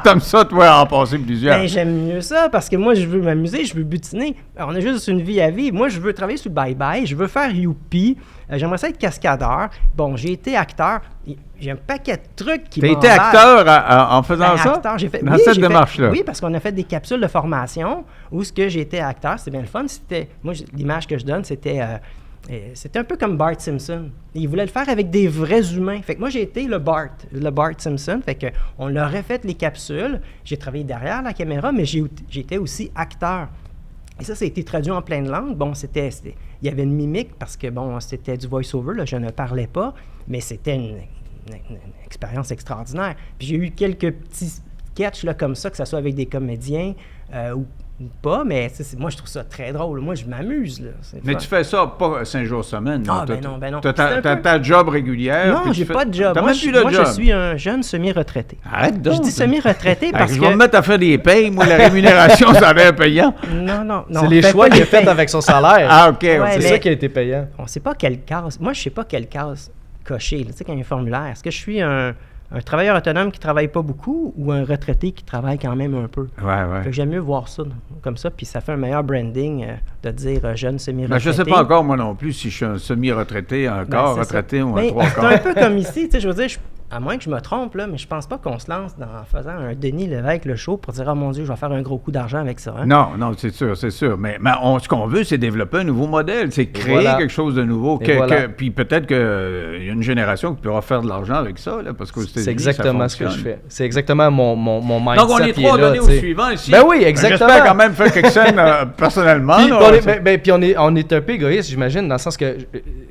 T'aimes ça, toi, en passer plusieurs. Ben, j'aime mieux ça, parce que moi, je veux m'amuser, je veux butiner. On a juste une vie à vivre. Moi, je veux travailler sur le bye-bye, je veux faire youpi. J'aimerais ça être cascadeur. Bon, j'ai été acteur. J'ai un paquet de trucs qui m'emballent. T'as été acteur en faisant ça? Acteur, dans cette démarche-là? Oui, parce qu'on a fait des capsules de formation où ce que j'ai été acteur, c'était bien le fun. Moi, l'image que je donne, c'était un peu comme Bart Simpson. Il voulait le faire avec des vrais humains. Fait que moi, j'ai été le Bart Simpson. Fait que on leur a refait les capsules. J'ai travaillé derrière la caméra, mais j'étais aussi acteur. Et ça a été traduit en plein de langues. Bon, il y avait une mimique parce que, bon, c'était du voice-over, là, je ne parlais pas, mais c'était une expérience extraordinaire. Puis j'ai eu quelques petits sketchs là, comme ça, que ce soit avec des comédiens ou pas, mais moi, je trouve ça très drôle. Moi, je m'amuse. Là. Mais tu fais ça pas 5 jours semaine. Ah, ben non. Tu as ta job régulière. Non, j'ai pas de job. Moi, je suis un jeune semi-retraité. Arrête donc. Je dis semi-retraité parce que... Je vais me mettre à faire des payes. Moi, la rémunération, ça a l'air payant. Non. C'est les choix qu'il a fait avec son salaire. Ah, OK. Ouais, c'est ça qui a été payant. On sait pas quelle case... Moi, je sais pas quelle case cocher. Tu sais, quand il y a un formulaire, est-ce que je suis un travailleur autonome qui travaille pas beaucoup ou un retraité qui travaille quand même un peu? Ouais. Fait que j'aime mieux voir ça comme ça, puis ça fait un meilleur branding de dire jeune semi-retraité. Je sais pas encore, moi non plus, si je suis un semi-retraité, encore retraité ça. ou un trois quarts. C'est un peu comme ici, tu sais, je veux dire, à moins que je me trompe, là, mais je pense pas qu'on se lance en faisant un Denis Lévesque le show pour dire « Oh mon Dieu, je vais faire un gros coup d'argent avec ça. Hein? » Non, c'est sûr. Mais ce qu'on veut, c'est développer un nouveau modèle, c'est créer quelque chose de nouveau. Puis peut-être qu'il y a une génération qui pourra faire de l'argent avec ça, là, parce qu'aux États-Unis, c'est exactement ce que je fais. C'est exactement mon mindset. Donc, on est trois donnés au suivant ici. Ben oui, exactement. J'espère quand même faire quelque chose personnellement. Puis on est un peu égoïste, j'imagine, dans le sens que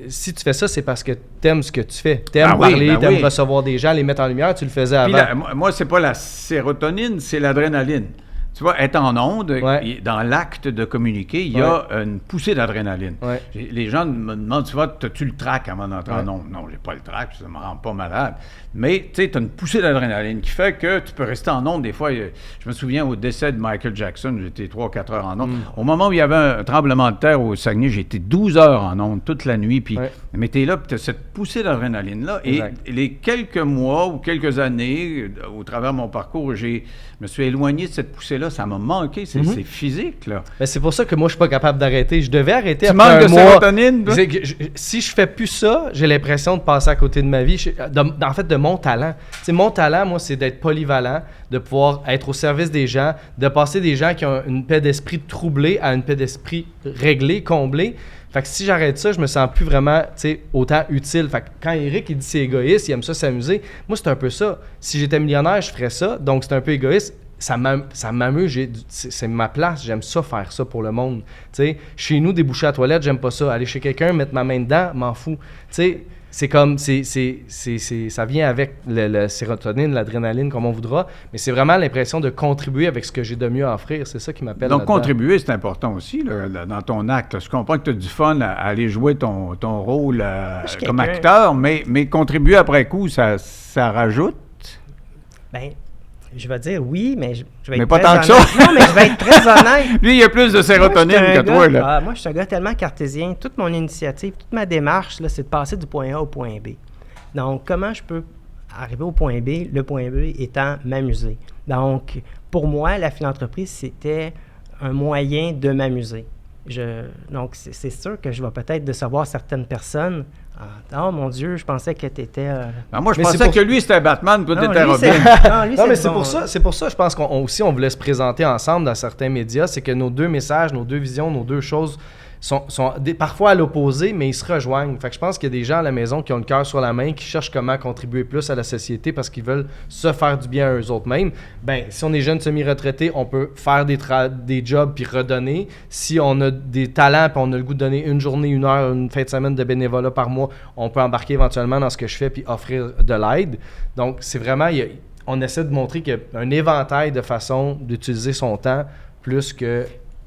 si tu fais ça, c'est parce que t'aimes ce que tu fais. T'aimes parler, t'aimes recevoir des gens, les mettre en lumière, tu le faisais avant. Puis moi, c'est pas la sérotonine, c'est l'adrénaline. Tu vois, être en onde, Ouais. dans l'acte de communiquer, il y a une poussée d'adrénaline. Ouais. Les gens me demandent, tu vois, as-tu le trac avant d'entrer en onde? Non, j'ai pas le trac, ça me rend pas malade. Mais, tu sais, tu as une poussée d'adrénaline qui fait que tu peux rester en onde. Des fois, je me souviens au décès de Michael Jackson, j'étais 3 ou 4 heures en onde. Au moment où il y avait un tremblement de terre au Saguenay, j'étais 12 heures en onde toute la nuit. Puis, mais tu es là, puis tu as cette poussée d'adrénaline-là. Exact. Et les quelques mois ou quelques années, au travers de mon parcours, je me suis éloigné de cette poussée-là. Ça m'a manqué. C'est physique, là. Ben, c'est pour ça que moi, je suis pas capable d'arrêter. Je devais arrêter Tu après manques un de mois. sérotonine, toi? Si je fais plus ça, j'ai l'impression de passer à côté de ma vie. En fait, de mon talent. T'sais, mon talent, moi, c'est d'être polyvalent, de pouvoir être au service des gens, de passer des gens qui ont une paix d'esprit troublée à une paix d'esprit réglée, comblée. Fait que si j'arrête ça, je me sens plus vraiment, autant utile. Fait que quand Eric, il dit c'est égoïste, il aime ça s'amuser, moi, c'est un peu ça. Si j'étais millionnaire, je ferais ça. Donc, c'est un peu égoïste. Ça m'amuse, c'est ma place, j'aime ça faire ça pour le monde. T'sais, chez nous, déboucher à la toilette, j'aime pas ça. Aller chez quelqu'un, mettre ma main dedans, m'en fous. T'sais, c'est comme, ça vient avec le sérotonine, l'adrénaline, comme on voudra, mais c'est vraiment l'impression de contribuer avec ce que j'ai de mieux à offrir. C'est ça qui m'appelle. Donc, là-dedans. contribuer, c'est important aussi là, dans ton acte. Je comprends que tu as du fun à aller jouer ton rôle comme acteur, mais contribuer après coup, ça rajoute. Ben, je vais dire oui, mais je vais Mais être pas très tant que honnête. ça. Non, mais je vais être très honnête. Lui, il y a plus de sérotonine que toi, là. Moi, je suis un gars tellement cartésien. Toute mon initiative, toute ma démarche, là, c'est de passer du point A au point B. Donc, comment je peux arriver au point B? Le point B étant m'amuser. Donc, pour moi, la philanthropie, c'était un moyen de m'amuser. Donc, c'est sûr que je vais peut-être décevoir certaines personnes. Oh mon Dieu, je pensais que tu étais. Moi, je pensais que lui, c'était Batman, toi, t'étais Robin. Non, mais c'est pour ça, je pense qu'on voulait se présenter ensemble dans certains médias. C'est que nos deux messages, nos deux visions, nos deux choses sont parfois à l'opposé, mais ils se rejoignent. Fait que je pense qu'il y a des gens à la maison qui ont le cœur sur la main, qui cherchent comment contribuer plus à la société parce qu'ils veulent se faire du bien à eux autres mêmes. Ben, si on est jeune semi-retraité, on peut faire des jobs puis redonner. Si on a des talents puis on a le goût de donner une journée, une heure, une fin de semaine de bénévolat par mois, on peut embarquer éventuellement dans ce que je fais puis offrir de l'aide. Donc, c'est vraiment... on essaie de montrer qu'il y a un éventail de façons d'utiliser son temps plus que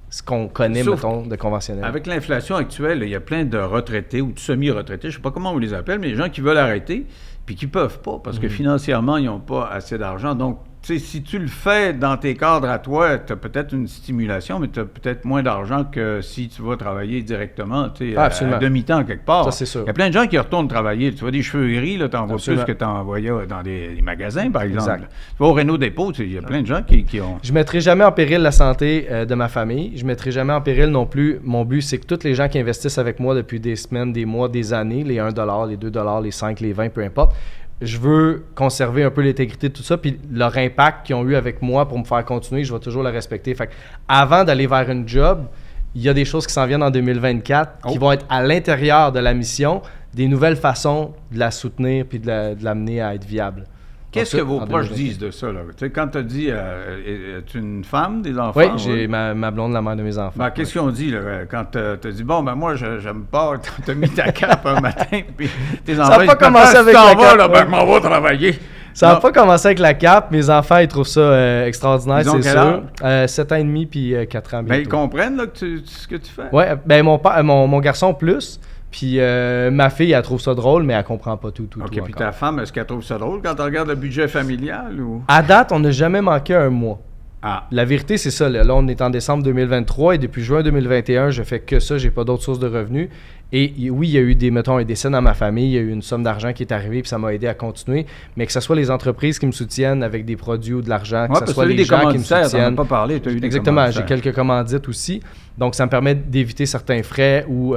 ce qu'on connaît, mettons, de conventionnel. Avec l'inflation actuelle, il y a plein de retraités ou de semi-retraités, je ne sais pas comment on les appelle, mais les gens qui veulent arrêter puis qui ne peuvent pas parce que financièrement, ils n'ont pas assez d'argent. Donc, tu sais, si tu le fais dans tes cadres à toi, tu as peut-être une stimulation, mais tu as peut-être moins d'argent que si tu vas travailler directement, tu sais, à demi-temps quelque part. Ça, c'est sûr. Il y a plein de gens qui retournent travailler. Tu vois des cheveux là, tu en vois plus que tu en voyais dans les magasins, par exemple. Exact. Tu vas au Renault Dépôt, il y a plein de gens qui ont... Je ne mettrai jamais en péril la santé de ma famille. Je ne mettrai jamais en péril non plus. Mon but, c'est que tous les gens qui investissent avec moi depuis des semaines, des mois, des années, les 1 $, les 2 $, les 5, les 20, peu importe, je veux conserver un peu l'intégrité de tout ça, puis leur impact qu'ils ont eu avec moi pour me faire continuer, je vais toujours le respecter. Fait que avant d'aller vers une job, il y a des choses qui s'en viennent en 2024 qui vont être à l'intérieur de la mission, des nouvelles façons de la soutenir puis de l'amener à être viable. Qu'est-ce que vos proches disent de ça, là? Tu sais, quand tu as dit, es-tu une femme, des enfants? Oui, j'ai ma blonde, la mère de mes enfants. Ben, qu'est-ce qu'ils ont dit, là, quand tu as dit, bon, ben moi, j'aime pas, tu as mis ta cape un matin, puis tes enfants, ça n'a pas commencé avec la cape. Là, ben, je m'en vais travailler. Ça n'a pas commencé avec la cape. Mes enfants, ils trouvent ça extraordinaire, c'est sûr. 7 ans et demi puis 4 ans bientôt. Mais ils comprennent là, ce que tu fais? Oui, ben mon garçon plus. Puis ma fille, elle trouve ça drôle, mais elle comprend pas tout. OK, puis ta femme, est-ce qu'elle trouve ça drôle quand tu regardes le budget familial? Ou? À date, on n'a jamais manqué un mois. Ah. La vérité, c'est ça. Là, on est en décembre 2023 et depuis juin 2021, je fais que ça. J'ai pas d'autres sources de revenus. Et oui, il y a eu des décès dans ma famille. Il y a eu une somme d'argent qui est arrivée puis ça m'a aidé à continuer. Mais que ce soit les entreprises qui me soutiennent avec des produits ou de l'argent, que ce soit les gens qui me soutiennent. Pas parlé, tu as eu des exactement, j'ai quelques commandites aussi. Donc, ça me permet d'éviter certains frais ou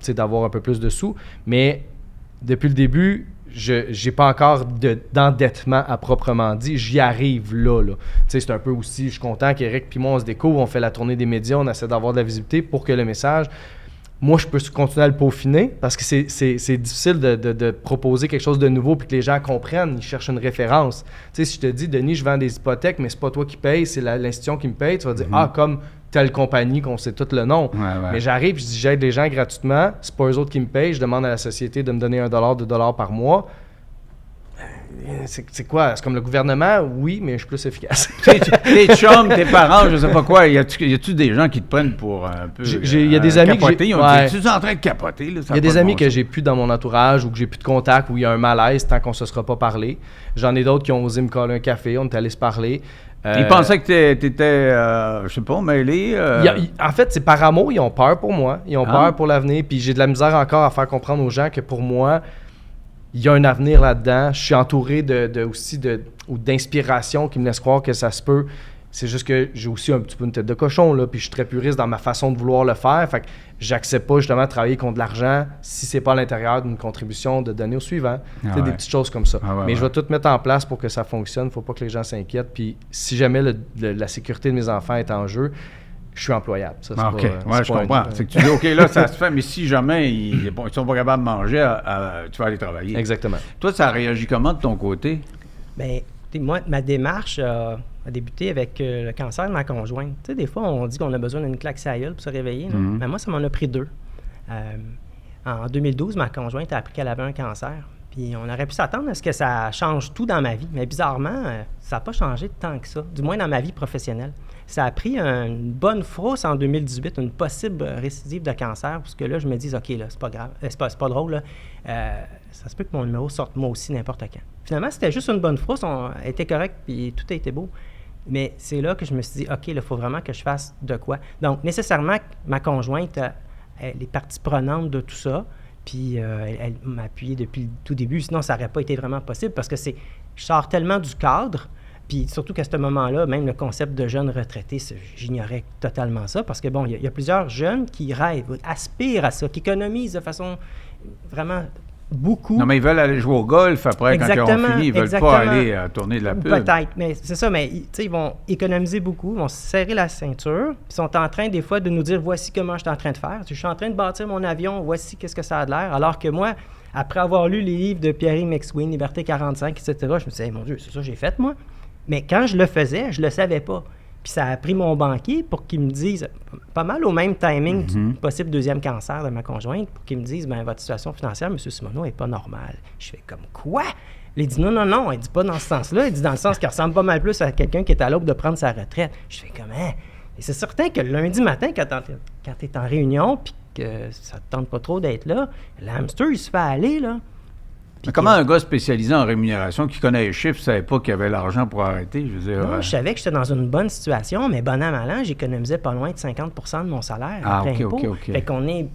d'avoir un peu plus de sous. Mais depuis le début, je n'ai pas encore d'endettement à proprement dit. J'y arrive là. C'est un peu aussi, je suis content qu'Éric puis moi, on se découvre, on fait la tournée des médias, on essaie d'avoir de la visibilité pour que le message... Moi, je peux continuer à le peaufiner parce que c'est difficile de proposer quelque chose de nouveau puis que les gens comprennent, ils cherchent une référence. Tu sais, si je te dis, Denis, je vends des hypothèques, mais c'est pas toi qui paye, c'est l'institution qui me paye, tu vas dire, comme telle compagnie qu'on sait tout le nom. Ouais. Mais j'arrive, je dis, j'aide les gens gratuitement, c'est pas eux autres qui me payent, je demande à la société de me donner $1, $2 par mois. C'est quoi? C'est comme le gouvernement? Oui, mais je suis plus efficace. Tes chums, tes parents, je sais pas quoi, y a-tu des gens qui te prennent pour un peu Il y a des amis capoter? que Tu es en train de capoter? Là, il y a des amis que j'ai plus dans mon entourage ou que j'ai plus de contact, où il y a un malaise tant qu'on se sera pas parlé. J'en ai d'autres qui ont osé me coller un café, on est allé se parler. Ils pensaient que t'étais, je sais pas, mêlé. En fait, c'est par amour, ils ont peur pour moi. Ils ont peur pour l'avenir. Puis j'ai de la misère encore à faire comprendre aux gens que pour moi, il y a un avenir là-dedans. Je suis entouré d'inspiration qui me laisse croire que ça se peut. C'est juste que j'ai aussi un petit peu une tête de cochon, là, puis je suis très puriste dans ma façon de vouloir le faire. Fait que j'accepte pas justement de travailler contre de l'argent si c'est pas à l'intérieur d'une contribution de donner au suivant. Des petites choses comme ça. Mais je vais tout mettre en place pour que ça fonctionne. Faut pas que les gens s'inquiètent. Puis si jamais la sécurité de mes enfants est en jeu, je suis employable. Ça, je comprends. C'est que tu dis, OK, là, ça se fait, mais si jamais ils sont pas capables de manger, tu vas aller travailler. Exactement. Toi, ça a réagi comment de ton côté? Bien, moi, ma démarche a débuté avec le cancer de ma conjointe. Tu sais, des fois, on dit qu'on a besoin d'une claque sur la gueule pour se réveiller. Mais moi, ça m'en a pris 2. En 2012, ma conjointe a appris qu'elle avait un cancer. Puis on aurait pu s'attendre à ce que ça change tout dans ma vie. Mais bizarrement, ça n'a pas changé tant que ça, du moins dans ma vie professionnelle. Ça a pris une bonne frousse en 2018, une possible récidive de cancer, parce que là, je me dis, OK, là, c'est pas grave, c'est pas drôle, là. Ça se peut que mon numéro sorte moi aussi n'importe quand. Finalement, c'était juste une bonne frousse, elle était correcte, puis tout a été beau. Mais c'est là que je me suis dit, OK, là, il faut vraiment que je fasse de quoi. Donc, nécessairement, ma conjointe, elle est partie prenante de tout ça, puis elle m'a appuyé depuis le tout début, sinon ça n'aurait pas été vraiment possible, parce que je sors tellement du cadre. Puis surtout qu'à ce moment-là, même le concept de jeune retraité, j'ignorais totalement ça, parce que bon, il y a plusieurs jeunes qui rêvent, aspirent à ça, qui économisent de façon vraiment beaucoup. Non, mais ils veulent aller jouer au golf après, quand ils ont fini, ils veulent pas aller tourner de la pub. Peut-être, mais c'est ça, mais ils vont économiser beaucoup, ils vont se serrer la ceinture, puis sont en train des fois de nous dire, voici comment je suis en train de faire, je suis en train de bâtir mon avion, voici qu'est-ce que ça a de l'air, alors que moi, après avoir lu les livres de Pierre McSween, Liberté 45, etc., je me disais, mon Dieu, c'est ça que j'ai fait, moi. Mais quand je le faisais, je le savais pas. Puis ça a pris mon banquier pour qu'il me dise, pas mal au même timing du possible deuxième cancer de ma conjointe, pour qu'il me dise, bien, votre situation financière, M. Simoneau, n'est pas normale. Je fais comme, quoi? Il dit, non, il dit pas dans ce sens-là, il dit dans le sens qu'il ressemble pas mal plus à quelqu'un qui est à l'aube de prendre sa retraite. Je fais comme, hein? Et c'est certain que le lundi matin, quand tu es en réunion, puis que ça te tente pas trop d'être là, l'hamster, il se fait aller, là. Mais comment un gars spécialisé en rémunération qui connaît les chiffres ne savait pas qu'il avait l'argent pour arrêter? Je veux dire, non, je savais que j'étais dans une bonne situation, mais bon an, mal an, j'économisais pas loin de 50 % de mon salaire après impôt. Fait qu'on est...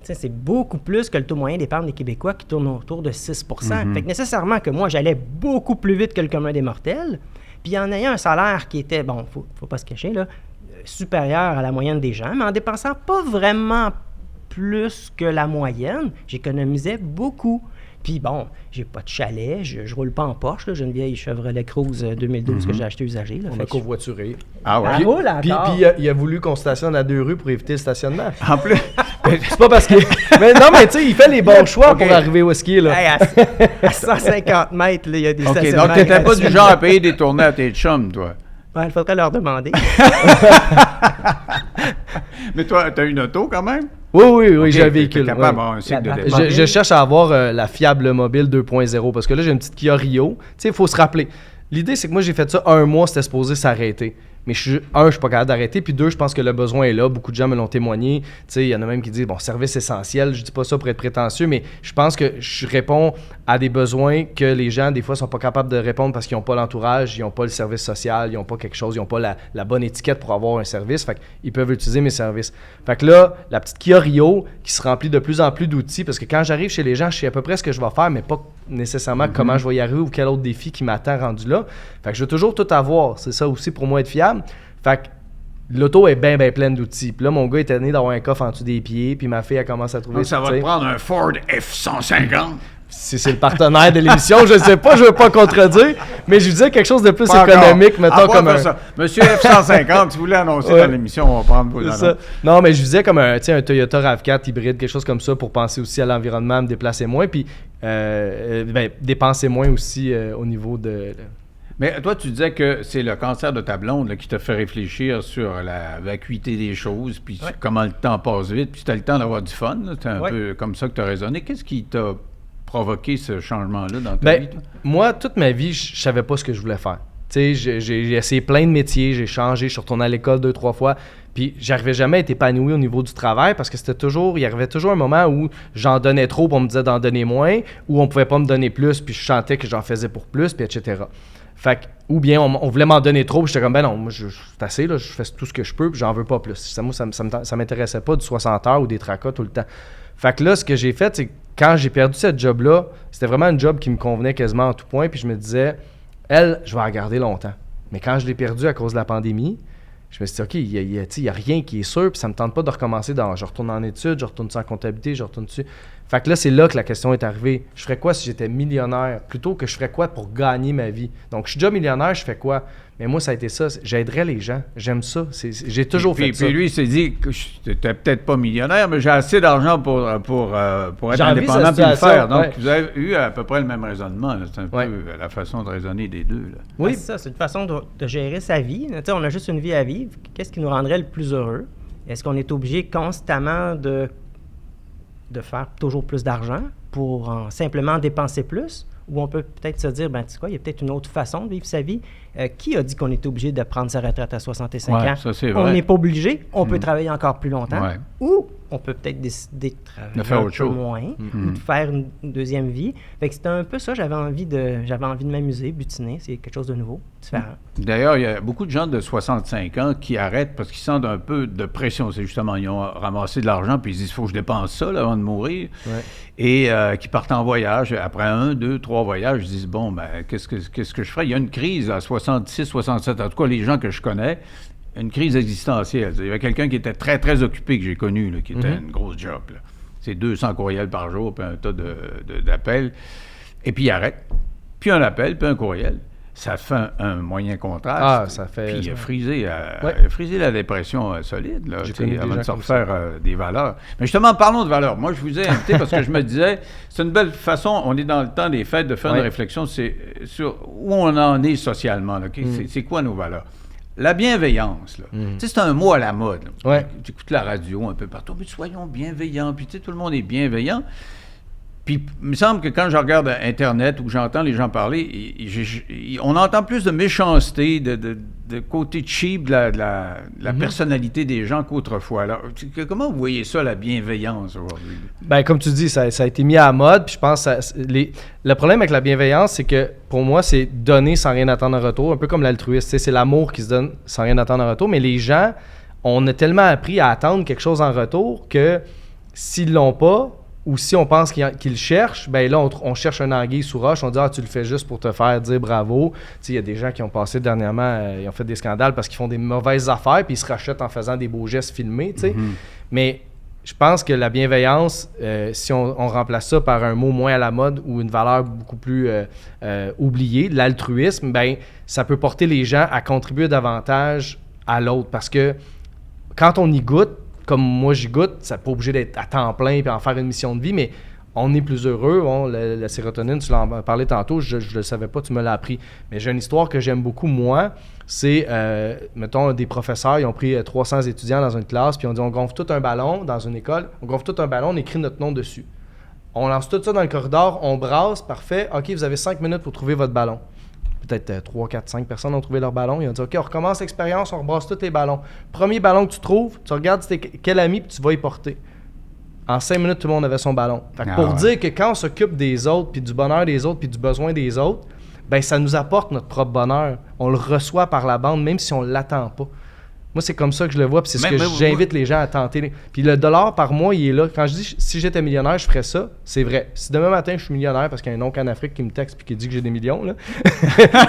C'est beaucoup plus que le taux moyen d'épargne des Québécois qui tourne autour de 6 Fait que nécessairement que moi, j'allais beaucoup plus vite que le commun des mortels. Puis en ayant un salaire qui était, bon, faut pas se cacher, là, supérieur à la moyenne des gens, mais en dépensant pas vraiment plus que la moyenne, j'économisais beaucoup. Puis bon, j'ai pas de chalet, je roule pas en Porsche, là, j'ai une vieille Chevrolet Cruze 2012 que j'ai acheté usagée. Là, on a covoituré. Ah ouais? Elle roule encore. Puis il a voulu qu'on stationne à 2 rues pour éviter le stationnement. En plus... c'est pas parce que... mais non, mais tu sais, il fait les bons choix pour arriver où est-ce qu'il est, là. Hey, à 150 mètres, il y a des stationnements. Donc t'étais pas du genre à payer des tournées à tes chums, toi? Il faudrait leur demander. Mais toi, t'as une auto quand même? Oui, j'ai un véhicule. Capable d'avoir un cycle de départ. Je cherche à avoir la fiable mobile 2.0 parce que là, j'ai une petite Kia Rio. Tu sais, il faut se rappeler. L'idée, c'est que moi, j'ai fait ça 1 mois, c'était supposé s'arrêter. Mais je suis pas capable d'arrêter. Puis 2, je pense que le besoin est là. Beaucoup de gens me l'ont témoigné. Tu sais, il y en a même qui disent, bon, service essentiel. Je dis pas ça pour être prétentieux, mais je pense que je réponds à des besoins que les gens, des fois, sont pas capables de répondre parce qu'ils n'ont pas l'entourage, ils n'ont pas le service social, ils n'ont pas quelque chose, ils n'ont pas la bonne étiquette pour avoir un service. Fait qu'ils peuvent utiliser mes services. Fait que là, la petite Kia Rio qui se remplit de plus en plus d'outils parce que quand j'arrive chez les gens, je sais à peu près ce que je vais faire, mais pas nécessairement comment je vais y arriver ou quel autre défi qui m'attend rendu là. Fait que je veux toujours tout avoir. C'est ça aussi pour moi être fiable. Fait que l'auto est bien pleine d'outils. Puis là, mon gars est tanné d'avoir un coffre en dessous des pieds. Puis ma fille, elle commence à trouver... Donc ça va te prendre un Ford F-150. Si c'est le partenaire de l'émission, je ne sais pas, je ne veux pas contredire. Mais je disais quelque chose de plus économique, mettons comme un... Ça. Monsieur F-150, tu voulais annoncer dans l'émission, on va prendre vos ça. Non, mais je disais comme un Toyota RAV4 hybride, quelque chose comme ça pour penser aussi à l'environnement, me déplacer moins. Puis dépenser moins aussi au niveau de... Mais toi, tu disais que c'est le cancer de ta blonde là, qui t'a fait réfléchir sur la vacuité des choses, puis comment le temps passe vite, puis tu as le temps d'avoir du fun. C'est un peu comme ça que tu as raisonné. Qu'est-ce qui t'a provoqué ce changement-là dans ta Ben, vie, toi? moi, toute ma vie, je savais pas ce que je voulais faire. Tu sais, j'ai essayé plein de métiers, j'ai changé, je suis retourné à l'école 2-3 fois, puis j'arrivais jamais à être épanoui au niveau du travail parce que il y avait toujours un moment où j'en donnais trop, puis on me disait d'en donner moins, ou on pouvait pas me donner plus, puis je sentais que j'en faisais pour plus, puis etc. Fait que, ou bien on voulait m'en donner trop, puis j'étais comme, ben non, moi, c'est assez, là, je fais tout ce que je peux, puis j'en veux pas plus. Ça m'intéressait pas du 60 heures ou des tracas tout le temps. Fait que là, ce que j'ai fait, c'est que quand j'ai perdu cette job-là, c'était vraiment un job qui me convenait quasiment en tout point, puis je me disais, elle, je vais la garder longtemps. Mais quand je l'ai perdue à cause de la pandémie, je me suis dit, OK, il y a rien qui est sûr, puis ça me tente pas de recommencer je retourne en études, je retourne en comptabilité, je retourne dessus. Fait que là, c'est là que la question est arrivée. Je ferais quoi si j'étais millionnaire? Plutôt que je ferais quoi pour gagner ma vie? Donc, je suis déjà millionnaire, je fais quoi? Mais moi, ça a été ça. J'aiderais les gens. J'aime ça. J'ai toujours fait ça. Puis lui, il s'est dit que je n'étais peut-être pas millionnaire, mais j'ai assez d'argent pour être J'ai envie de indépendant cette et le faire. situation, Donc, ouais. vous avez eu à peu près le même raisonnement. là. C'est un Ouais. peu la façon de raisonner des deux. Là. Oui, Oui. c'est ça. C'est une façon de gérer sa vie. Tu sais, on a juste une vie à vivre. Qu'est-ce qui nous rendrait le plus heureux? Est-ce qu'on est obligé constamment de faire toujours plus d'argent pour simplement dépenser plus? Ou on peut peut-être se dire, ben tu sais quoi, il y a peut-être une autre façon de vivre sa vie. Qui a dit qu'on était obligé de prendre sa retraite à 65 Ouais, ans? ça, c'est On vrai. n'est pas obligé. On peut travailler encore plus longtemps. Ouais. Ou on peut peut-être décider de travailler De faire un autre peu chose. moins, ou de faire une deuxième vie. Fait que c'était un peu ça. J'avais envie de m'amuser, butiner. C'est quelque chose de nouveau, différent. D'ailleurs, il y a beaucoup de gens de 65 ans qui arrêtent parce qu'ils sentent un peu de pression. C'est justement, ils ont ramassé de l'argent puis ils se disent, il faut que je dépense ça là, avant de mourir. Ouais. Et qui partent en voyage. Après 1, 2, 3 voyages, ils disent, bon, ben, qu'est-ce que je ferais? Il y a une crise à 66, 67, en tout cas, les gens que je connais, une crise existentielle. Il y avait quelqu'un qui était très, très occupé, que j'ai connu, là, qui était une grosse job. Là. C'est 200 courriels par jour, puis un tas d'appels. Et puis il arrête. Puis un appel, puis un courriel. Ça fait un moyen contraste. Ah, ça fait... Puis il a frisé, Ouais. il a frisé la dépression solide, là, J'ai connu des avant de gens se comme refaire des valeurs. Mais justement, parlons de valeurs. Moi, je vous ai invité parce que je me disais, c'est une belle façon, on est dans le temps des fêtes, de faire une réflexion sur où on en est socialement. Là. C'est quoi nos valeurs? La bienveillance, là. Tu sais, c'est un mot à la mode. Là. Ouais. Tu écoutes la radio un peu partout, mais soyons bienveillants. Puis tu sais, tout le monde est bienveillant. Puis, il me semble que quand je regarde Internet ou que j'entends les gens parler, on entend plus de méchanceté, de côté cheap de la personnalité des gens qu'autrefois. Alors, comment vous voyez ça, la bienveillance aujourd'hui? Ben, comme tu dis, ça a été mis à la mode. Puis je pense le problème avec la bienveillance, c'est que pour moi, c'est donner sans rien attendre en retour, un peu comme l'altruisme. Tu sais, c'est l'amour qui se donne sans rien attendre en retour. Mais les gens, on a tellement appris à attendre quelque chose en retour que s'ils l'ont pas, ou si on pense qu'ils cherchent, ben là, on cherche un anguille sous roche, on dit « Ah, tu le fais juste pour te faire dire bravo. » Tu sais, il y a des gens qui ont passé dernièrement, ils ont fait des scandales parce qu'ils font des mauvaises affaires puis ils se rachètent en faisant des beaux gestes filmés, tu sais. Mais je pense que la bienveillance, si on remplace ça par un mot moins à la mode ou une valeur beaucoup plus oubliée, l'altruisme, ben ça peut porter les gens à contribuer davantage à l'autre parce que quand on y goûte, comme moi j'y goûte, ça n'est pas obligé d'être à temps plein et en faire une mission de vie, mais on est plus heureux. La sérotonine, tu l'en parlais tantôt, je ne le savais pas, tu me l'as appris. Mais j'ai une histoire que j'aime beaucoup, moi. C'est, mettons, des professeurs, ils ont pris 300 étudiants dans une classe, puis ils ont dit, on gonfle tout un ballon dans une école, on gonfle tout un ballon, on écrit notre nom dessus. On lance tout ça dans le corridor, on brasse, parfait, OK, vous avez 5 minutes pour trouver votre ballon. Peut-être 3, 4, 5 personnes ont trouvé leur ballon. Ils ont dit, OK, on recommence l'expérience, on rebrasse tous les ballons. Premier ballon que tu trouves, tu regardes c'était quel ami, puis tu vas y porter. En 5 minutes, tout le monde avait son ballon. Fait que pour dire que quand on s'occupe des autres, puis du bonheur des autres, puis du besoin des autres, ben ça nous apporte notre propre bonheur. On le reçoit par la bande, même si on ne l'attend pas. Moi, c'est comme ça que je le vois, puis c'est ce que j'invite les gens à tenter. Puis le dollar par mois, il est là. Quand je dis si j'étais millionnaire, je ferais ça, c'est vrai. Si demain matin, je suis millionnaire parce qu'il y a un oncle en Afrique qui me texte puis qui dit que j'ai des millions, là,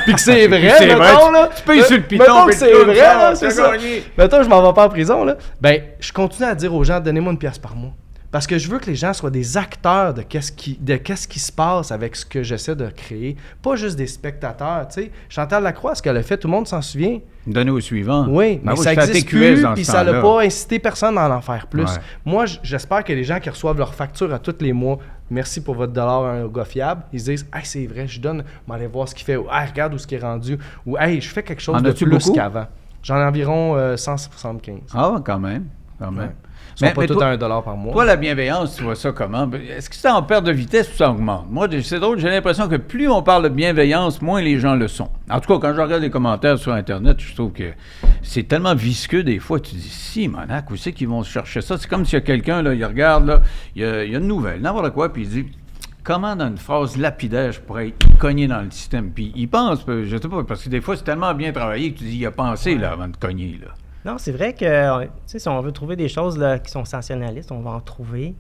puis que c'est vrai, mettons, là, tu payes sur le piton, mettons que c'est vrai, là, c'est ça. Gagné. Mettons que je m'en vais pas en prison, là, ben, je continue à dire aux gens, donnez-moi une pièce par mois. Parce que je veux que les gens soient des acteurs de qu'est-ce qui se passe avec ce que j'essaie de créer. Pas juste des spectateurs, tu sais. Chantal Lacroix, ce qu'elle a fait, tout le monde s'en souvient. Donner au suivant. Oui, mais ça n'existe plus, puis ça n'a pas incité personne à en faire plus. Ouais. Moi, j'espère que les gens qui reçoivent leur facture à tous les mois, merci pour votre dollar à un gars fiable, ils se disent « Hey, c'est vrai, je donne, on va aller voir ce qu'il fait. » ou « Hey, regarde où ce qui est rendu. » ou « Hey, je fais quelque chose de plus qu'avant. » J'en ai environ 175. Ah, quand même. quand même. Ouais. Ils sont pas tous toi, à $1 par mois. Toi, la bienveillance, tu vois ça comment? Est-ce que c'est en perte de vitesse ou ça augmente? Moi, c'est drôle, j'ai l'impression que plus on parle de bienveillance, moins les gens le sont. En tout cas, quand je regarde les commentaires sur Internet, je trouve que c'est tellement visqueux des fois. Tu dis, si, Monac, où c'est qu'ils vont chercher ça? C'est comme s'il y a quelqu'un, là, il regarde, là, il y a une nouvelle, n'importe quoi, puis il dit... Comment, dans une phrase lapidaire, je pourrais être cogné dans le système? Puis il pense, je sais pas, parce que des fois, c'est tellement bien travaillé que tu dis, il a pensé, là, avant de cogner, là. Non, c'est vrai que si on veut trouver des choses là, qui sont sensationnalistes, on va en trouver.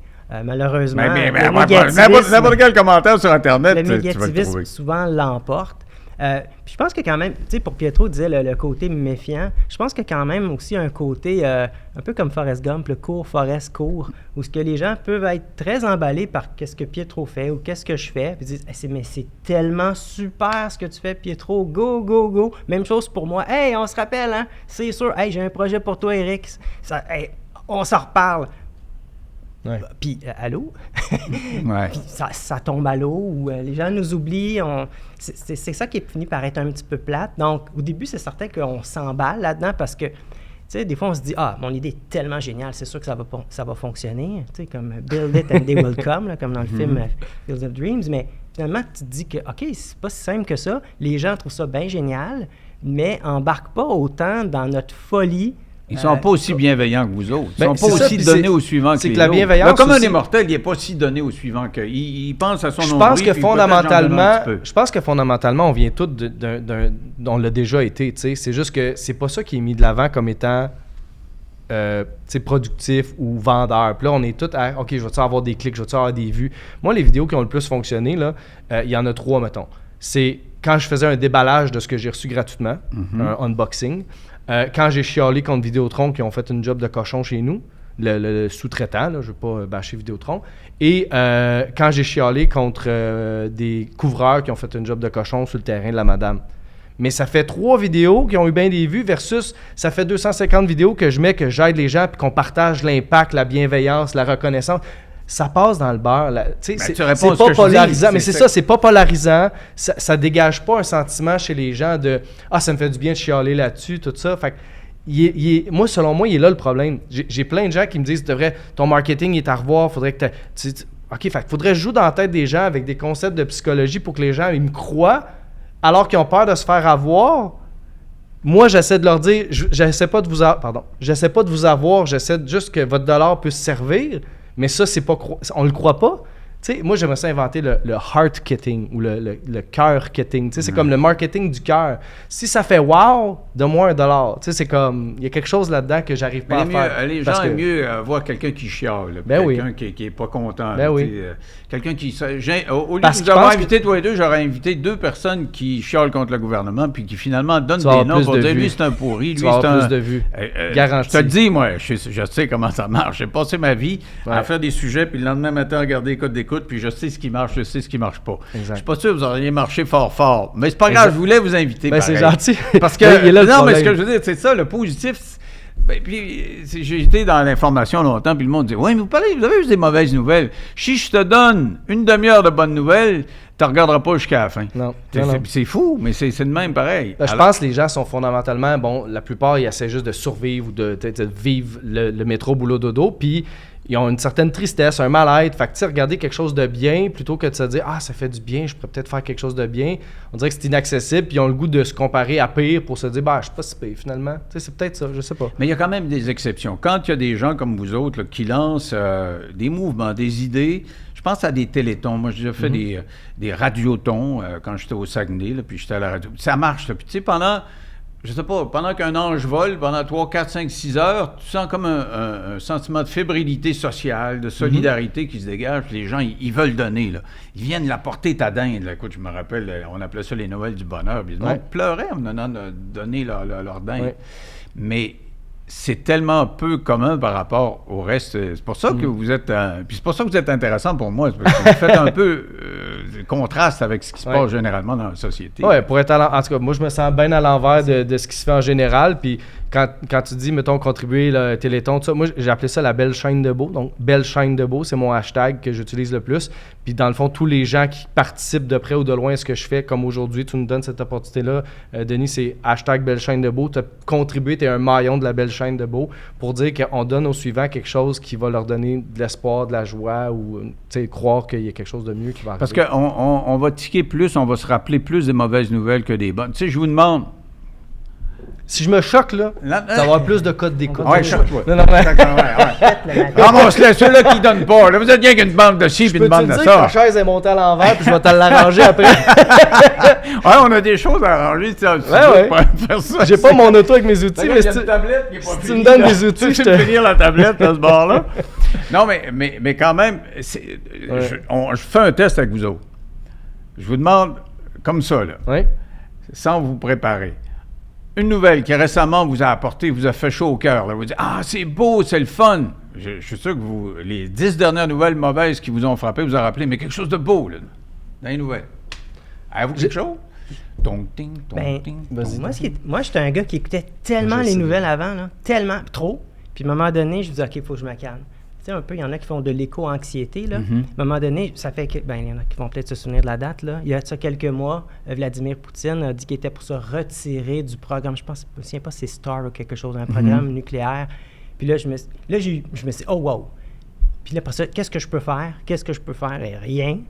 Malheureusement, n'importe quel commentaire sur Internet, le tu vas le négativisme trouver. souvent l'emporte. Puis je pense que quand même, tu sais, pour Pietro disait le côté méfiant, je pense que quand même aussi un côté un peu comme Forrest Gump, le court, Forrest court, où ce que les gens peuvent être très emballés par qu'est-ce que Pietro fait ou qu'est-ce que je fais, puis ils disent mais c'est tellement super ce que tu fais, Pietro, go, go, go. Même chose pour moi, hey, on se rappelle, hein, c'est sûr, hey, j'ai un projet pour toi, Eric, hey, on s'en reparle. Ouais. Puis, allô? Ouais. Puis ça tombe à l'eau, ou les gens nous oublient. C'est ça qui est fini par être un petit peu plate. Donc, au début, c'est certain qu'on s'emballe là-dedans parce que, tu sais, des fois, on se dit « Ah, mon idée est tellement géniale, c'est sûr que ça va fonctionner. » Tu sais, comme « Build it and they will come », là, comme dans le film Field of Dreams. Mais finalement, tu te dis que, OK, c'est pas si simple que ça. Les gens trouvent ça bien génial, mais embarquent pas autant dans notre folie. Ils sont pas aussi bienveillants que vous autres. Ils Ben, sont pas c'est aussi ça, donnés au suivant que c'est les que la autres. bienveillance Là, comme un aussi- immortel, il n'est pas si donné au suivant que... Il pense à son Je nombril, pense que puis peut-être j'en donne un fondamentalement, petit peu. je pense que fondamentalement, on vient tous on l'a déjà été, tu sais. C'est juste que c'est pas ça qui est mis de l'avant comme étant tu sais, productif ou vendeur. Puis là, on est tous à OK, je vais-tu avoir des clics, je vais-tu avoir des vues. Moi, les vidéos qui ont le plus fonctionné, là, il y en a 3, mettons. C'est quand je faisais un déballage de ce que j'ai reçu gratuitement, un unboxing. Quand j'ai chialé contre Vidéotron qui ont fait une job de cochon chez nous, le sous-traitant, là, je ne veux pas bâcher Vidéotron, et quand j'ai chialé contre des couvreurs qui ont fait une job de cochon sur le terrain de la madame. Mais ça fait 3 vidéos qui ont eu bien des vues versus ça fait 250 vidéos que je mets, que j'aide les gens puis qu'on partage l'impact, la bienveillance, la reconnaissance. Ça passe dans le beurre. Tu sais, tu réponds à ce c'est pas que je dis, polarisant. Mais c'est c'est ça. ça, c'est pas polarisant. Ça dégage pas un sentiment chez les gens de « Ah, ça me fait du bien de chialer là-dessus », tout ça. Fait que moi, selon moi, il est là le problème. J'ai plein de gens qui me disent « Ton marketing est à revoir, faudrait que OK, fait que faudrait que je joue dans la tête des gens avec des concepts de psychologie pour que les gens ils me croient, alors qu'ils ont peur de se faire avoir. Moi, j'essaie de leur dire, j'essaie pas de vous avoir, j'essaie juste que votre dollar puisse servir, mais ça, c'est pas on le croit pas. Tu sais, moi, j'aimerais ça inventer le heart kitting ou le cœur kitting. Tu sais, c'est comme le marketing du cœur. Si ça fait wow, donne-moi $1. Tu sais, c'est comme, il y a quelque chose là-dedans que j'arrive pas à faire. Les gens aiment mieux voir quelqu'un qui chiale, quelqu'un qui est pas content. Quelqu'un qui... Au lieu de vous avoir invité tous les deux, j'aurais invité 2 personnes qui chialent contre le gouvernement puis qui finalement donnent des noms pour dire lui c'est un pourri, lui c'est un... plus de vues. Garanti. Je te le dis, moi, je sais comment ça marche. J'ai passé ma vie à faire des sujets puis le lendemain matin à regarder les codes d'écoute puis je sais ce qui marche, je sais ce qui marche pas. Exact. Je suis pas sûr que vous auriez marché fort. Mais c'est pas grave, je voulais vous inviter. C'est gentil. Parce que, mais ce que je veux dire, c'est ça, le positif. Puis j'ai été dans l'information longtemps, puis le monde dit « Oui, mais vous avez eu des mauvaises nouvelles. Si je te donne une demi-heure de bonnes nouvelles, tu ne regarderas pas jusqu'à la fin. » Non. C'est fou, mais c'est de même pareil. Je pense que les gens sont fondamentalement, la plupart, ils essaient juste de survivre ou de vivre le métro boulot dodo, puis ils ont une certaine tristesse, un mal-être. Fait que, tu sais, regarder quelque chose de bien plutôt que de se dire « Ah, ça fait du bien, je pourrais peut-être faire quelque chose de bien. » On dirait que c'est inaccessible, puis ils ont le goût de se comparer à pire pour se dire « je suis pas si pire, finalement. » Tu sais, c'est peut-être ça, je sais pas. Mais il y a quand même des exceptions. Quand il y a des gens comme vous autres là, qui lancent des mouvements, des idées, je pense à des télétons. Moi, j'ai déjà fait des radiotons quand j'étais au Saguenay, là, puis j'étais à la radio. Ça marche, là. Puis tu sais, pendant qu'un ange vole, pendant 3, 4, 5, 6 heures, tu sens comme un sentiment de fébrilité sociale, de solidarité qui se dégage. Puis les gens, ils veulent donner, là. Ils viennent l'apporter ta dinde, là. Écoute, je me rappelle, on appelait ça les Noëls du bonheur. Puis ils pleuraient en me donnant donner leur dinde. Ouais. Mais c'est tellement peu commun par rapport au reste. C'est pour ça que vous êtes... puis c'est pour ça que vous êtes intéressant pour moi. Parce que vous faites un peu contraste avec ce qui se passe généralement dans la société. Oui, pour être en tout cas, moi, je me sens bien à l'envers de ce qui se fait en général. Puis quand tu dis, mettons, contribuer, le Téléthon, tout ça, moi, j'ai appelé ça la belle chaîne de Beau. Donc, belle chaîne de Beau, c'est mon hashtag que j'utilise le plus. Puis, dans le fond, tous les gens qui participent de près ou de loin à ce que je fais, comme aujourd'hui, tu nous donnes cette opportunité-là, Denis, c'est hashtag belle chaîne de Beau. Tu as contribué, tu es un maillon de la belle chaîne de Beau pour dire qu'on donne aux suivants quelque chose qui va leur donner de l'espoir, de la joie ou croire qu'il y a quelque chose de mieux qui va arriver. Parce qu'on va tiquer plus, on va se rappeler plus des mauvaises nouvelles que des bonnes. Tu sais, je vous demande... Si je me choque, là, ça va avoir plus de codes d'écoute. Ouais, choque-toi. Non, D'accord, ouais. Ramasse-le, ceux-là qui donnent pas. Là, vous êtes bien qu'une bande de ci puis une bande de dire ça. que ta chaise est montée à l'envers puis je vais te l'arranger après. Ouais, on a des choses à arranger. Ouais. Faire ça. J'ai pas mon auto avec mes outils, mais il y a une tablette qui est pas si tu finie, me donnes là. des outils, Tu je peux te... finir la tablette à ce bord-là. Non, mais quand même, je fais un test avec vous autres. Je vous demande, comme ça, là, Oui. sans vous préparer, une nouvelle qui récemment vous a apporté, vous a fait chaud au cœur. Là. Vous dites, ah, c'est beau, c'est le fun. Je suis sûr que les 10 dernières nouvelles mauvaises qui vous ont frappé, vous a rappelé, mais quelque chose de beau, là, dans les nouvelles. Avez-vous quelque chose? Ton ting, ton ting, vas-y. Moi, j'étais un gars qui écoutait tellement les nouvelles avant, là, tellement, trop. Puis à un moment donné, je me disais, OK, il faut que je me calme. Tu sais, un peu, il y en a qui font de l'éco-anxiété, là. À un moment donné, ça fait que, il y en a qui vont peut-être se souvenir de la date, là. Il y a ça quelques mois, Vladimir Poutine a dit qu'il était pour se retirer du programme, je me souviens pas si c'est Star ou quelque chose, un programme nucléaire. Puis là, je me suis dit, oh wow. Puis là, après ça, qu'est-ce que je peux faire? Et rien.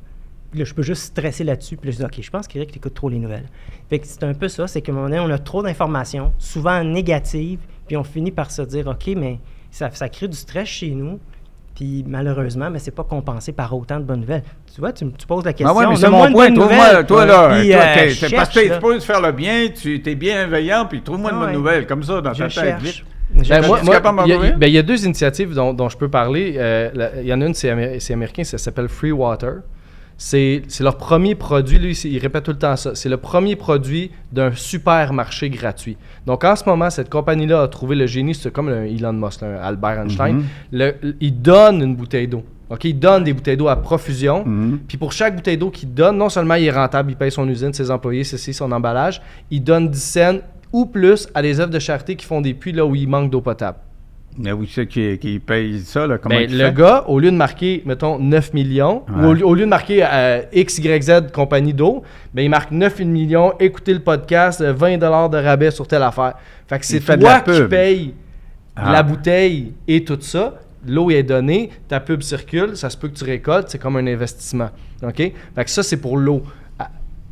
Puis là, je peux juste stresser là-dessus. Puis là, je dis, OK, je pense qu'Éric écoute trop les nouvelles. Fait que c'est un peu ça, c'est qu'à un moment donné, on a trop d'informations, souvent négatives, puis on finit par se dire, OK, mais ça crée du stress chez nous. Puis malheureusement, mais c'est pas compensé par autant de bonnes nouvelles. Tu vois, tu poses la question. Ah ouais, mais c'est mon point. Toi, là, c'est parce que tu es supposé faire le bien, tu es bienveillant, puis trouve-moi une bonne nouvelle, comme ça, dans ta tête, vite. Il y a deux initiatives dont je peux parler. Il y en a une, c'est américain, ça s'appelle Free Water. C'est leur premier produit, lui, il répète tout le temps ça, c'est le premier produit d'un supermarché gratuit. Donc en ce moment, cette compagnie-là a trouvé le génie, c'est comme Elon Musk, Albert Einstein, il donne une bouteille d'eau. Okay? Il donne des bouteilles d'eau à profusion, puis pour chaque bouteille d'eau qu'il donne, non seulement il est rentable, il paye son usine, ses employés, son emballage, il donne 10 cents ou plus à des œuvres de charité qui font des puits là où il manque d'eau potable. Mais oui, c'est qui paye ça, là, comment le gars, au lieu de marquer, mettons, 9 millions, ou au lieu de marquer XYZ compagnie d'eau, il marque 9 millions, écoutez le podcast, 20 $ de rabais sur telle affaire. Fait que c'est toi qui payes la bouteille et tout ça. L'eau est donnée, ta pub circule, ça se peut que tu récoltes, c'est comme un investissement. OK? Fait que ça, c'est pour l'eau.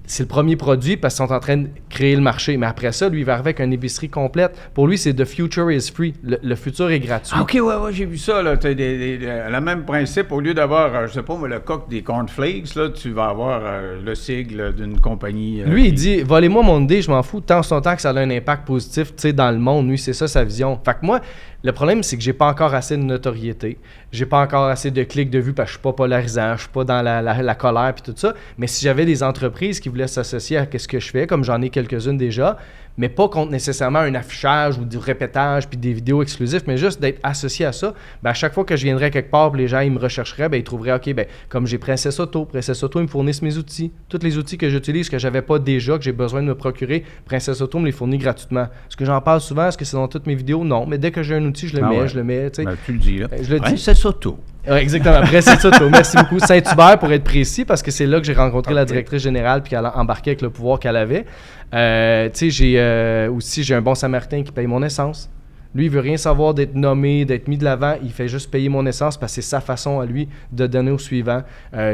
C'est le premier produit parce qu'ils sont en train de créer le marché. Mais après ça, lui, il va arriver avec une épicerie complète. Pour lui, c'est « The future is free ». Le futur est gratuit. Ah, OK, ouais, j'ai vu ça. Là. Le même principe, au lieu d'avoir, je sais pas, le coq des cornflakes, là, tu vas avoir le sigle d'une compagnie. Lui, il dit « Volez-moi mon idée, je m'en fous. Tant son temps que ça a un impact positif dans le monde. » Lui, c'est ça sa vision. Fait que moi, le problème, c'est que j'ai pas encore assez de notoriété. J'ai pas encore assez de clics de vue parce que je suis pas polarisant, je suis pas dans la colère puis tout ça. Mais si j'avais des entreprises qui voulaient s'associer à ce que je fais, comme j'en ai quelques-unes déjà, mais pas contre nécessairement un affichage ou du répétage puis des vidéos exclusives, mais juste d'être associé à ça, à chaque fois que je viendrais quelque part, les gens ils me rechercheraient, ils trouveraient, OK, comme j'ai Princesse Auto, ils me fournissent mes outils. Tous les outils que j'utilise, que j'avais pas déjà, que j'ai besoin de me procurer, Princesse Auto me les fournit gratuitement. Est-ce que j'en parle souvent? Est-ce que c'est dans toutes mes vidéos? Non, mais dès que j'ai un outil, je le mets. Tu le dis, là. Je le dis. Princesse Auto. Ouais, exactement. Princesse Auto. Merci beaucoup. Saint-Hubert, pour être précis, parce que c'est là que j'ai rencontré la directrice générale puis qu'elle a embarqué avec le pouvoir qu'elle avait. J'ai un bon Samaritain qui paye mon essence. Lui, il veut rien savoir d'être nommé, d'être mis de l'avant. Il fait juste payer mon essence parce que c'est sa façon à lui de donner au suivant.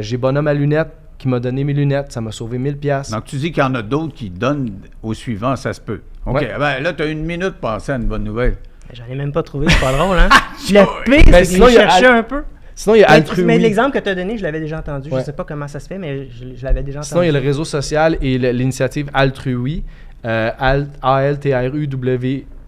J'ai Bonhomme à lunettes qui m'a donné mes lunettes. Ça m'a sauvé 1000$. Donc, tu dis qu'il y en a d'autres qui donnent au suivant, ça se peut. OK. Ouais. Là, tu as une minute pour penser à une bonne nouvelle. J'en ai même pas trouvé, c'est pas drôle, hein? Le pire, c'est que je cherchais un peu. Sinon, il y a Altruy. Mais l'exemple que tu as donné, je l'avais déjà entendu. Je sais pas comment ça se fait, mais je l'avais déjà entendu. Sinon, il y a le réseau social et l'initiative Altruy. ALTRUWE.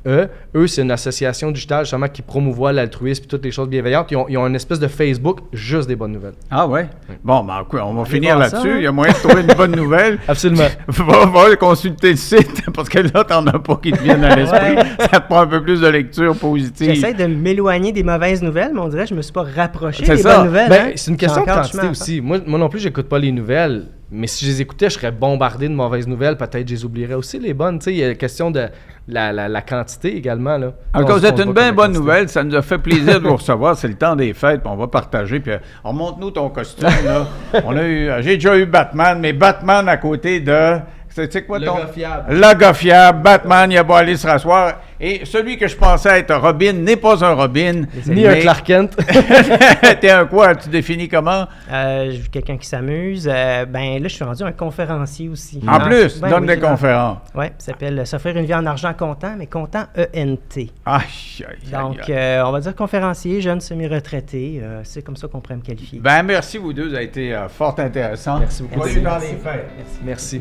Eux, c'est une association digitale justement qui promouvoit l'altruisme et toutes les choses bienveillantes. Ils ont une espèce de Facebook, juste des bonnes nouvelles. Ah ouais? Bon, on va finir là-dessus. Ça, hein? Il y a moyen de trouver une bonne nouvelle. Absolument. Va consulter le site parce que là, t'en as pas qui te viennent à l'esprit. Ça te prend un peu plus de lecture positive. J'essaie de m'éloigner des mauvaises nouvelles, mais on dirait que je me suis pas rapproché des bonnes nouvelles. C'est une question de quantité aussi. Moi non plus, j'écoute pas les nouvelles. Mais si je les écoutais, je serais bombardé de mauvaises nouvelles. Peut-être que je les oublierais aussi, les bonnes. Tu sais, il y a la question de la quantité également. Là. En tout cas, vous êtes une bien bonne quantité. nouvelle. Ça nous a fait plaisir de vous recevoir. C'est le temps des fêtes, puis on va partager. Puis remonte-nous ton costume. Là. J'ai déjà eu Batman, mais Batman à côté de... C'est quoi Le ton... gars fiable. Le gars fiable. Batman, il a beau aller se rasseoir. Et celui que je pensais être Robin n'est pas un Robin. Ni un Clark Kent. T'es un quoi? Tu définis comment? Quelqu'un qui s'amuse. Là, je suis rendu un conférencier aussi. En plus, Ben donne oui, des j'ai- conférences. Oui, ça s'appelle S'offrir une vie en argent comptant, mais comptant ENT. Aïe, aïe, aïe, Donc, aïe. on va dire conférencier, jeune semi-retraité. C'est comme ça qu'on pourrait me qualifier. Ben, merci vous deux. Ça a été fort intéressant. Merci beaucoup. Joyeux temps des fêtes. Merci.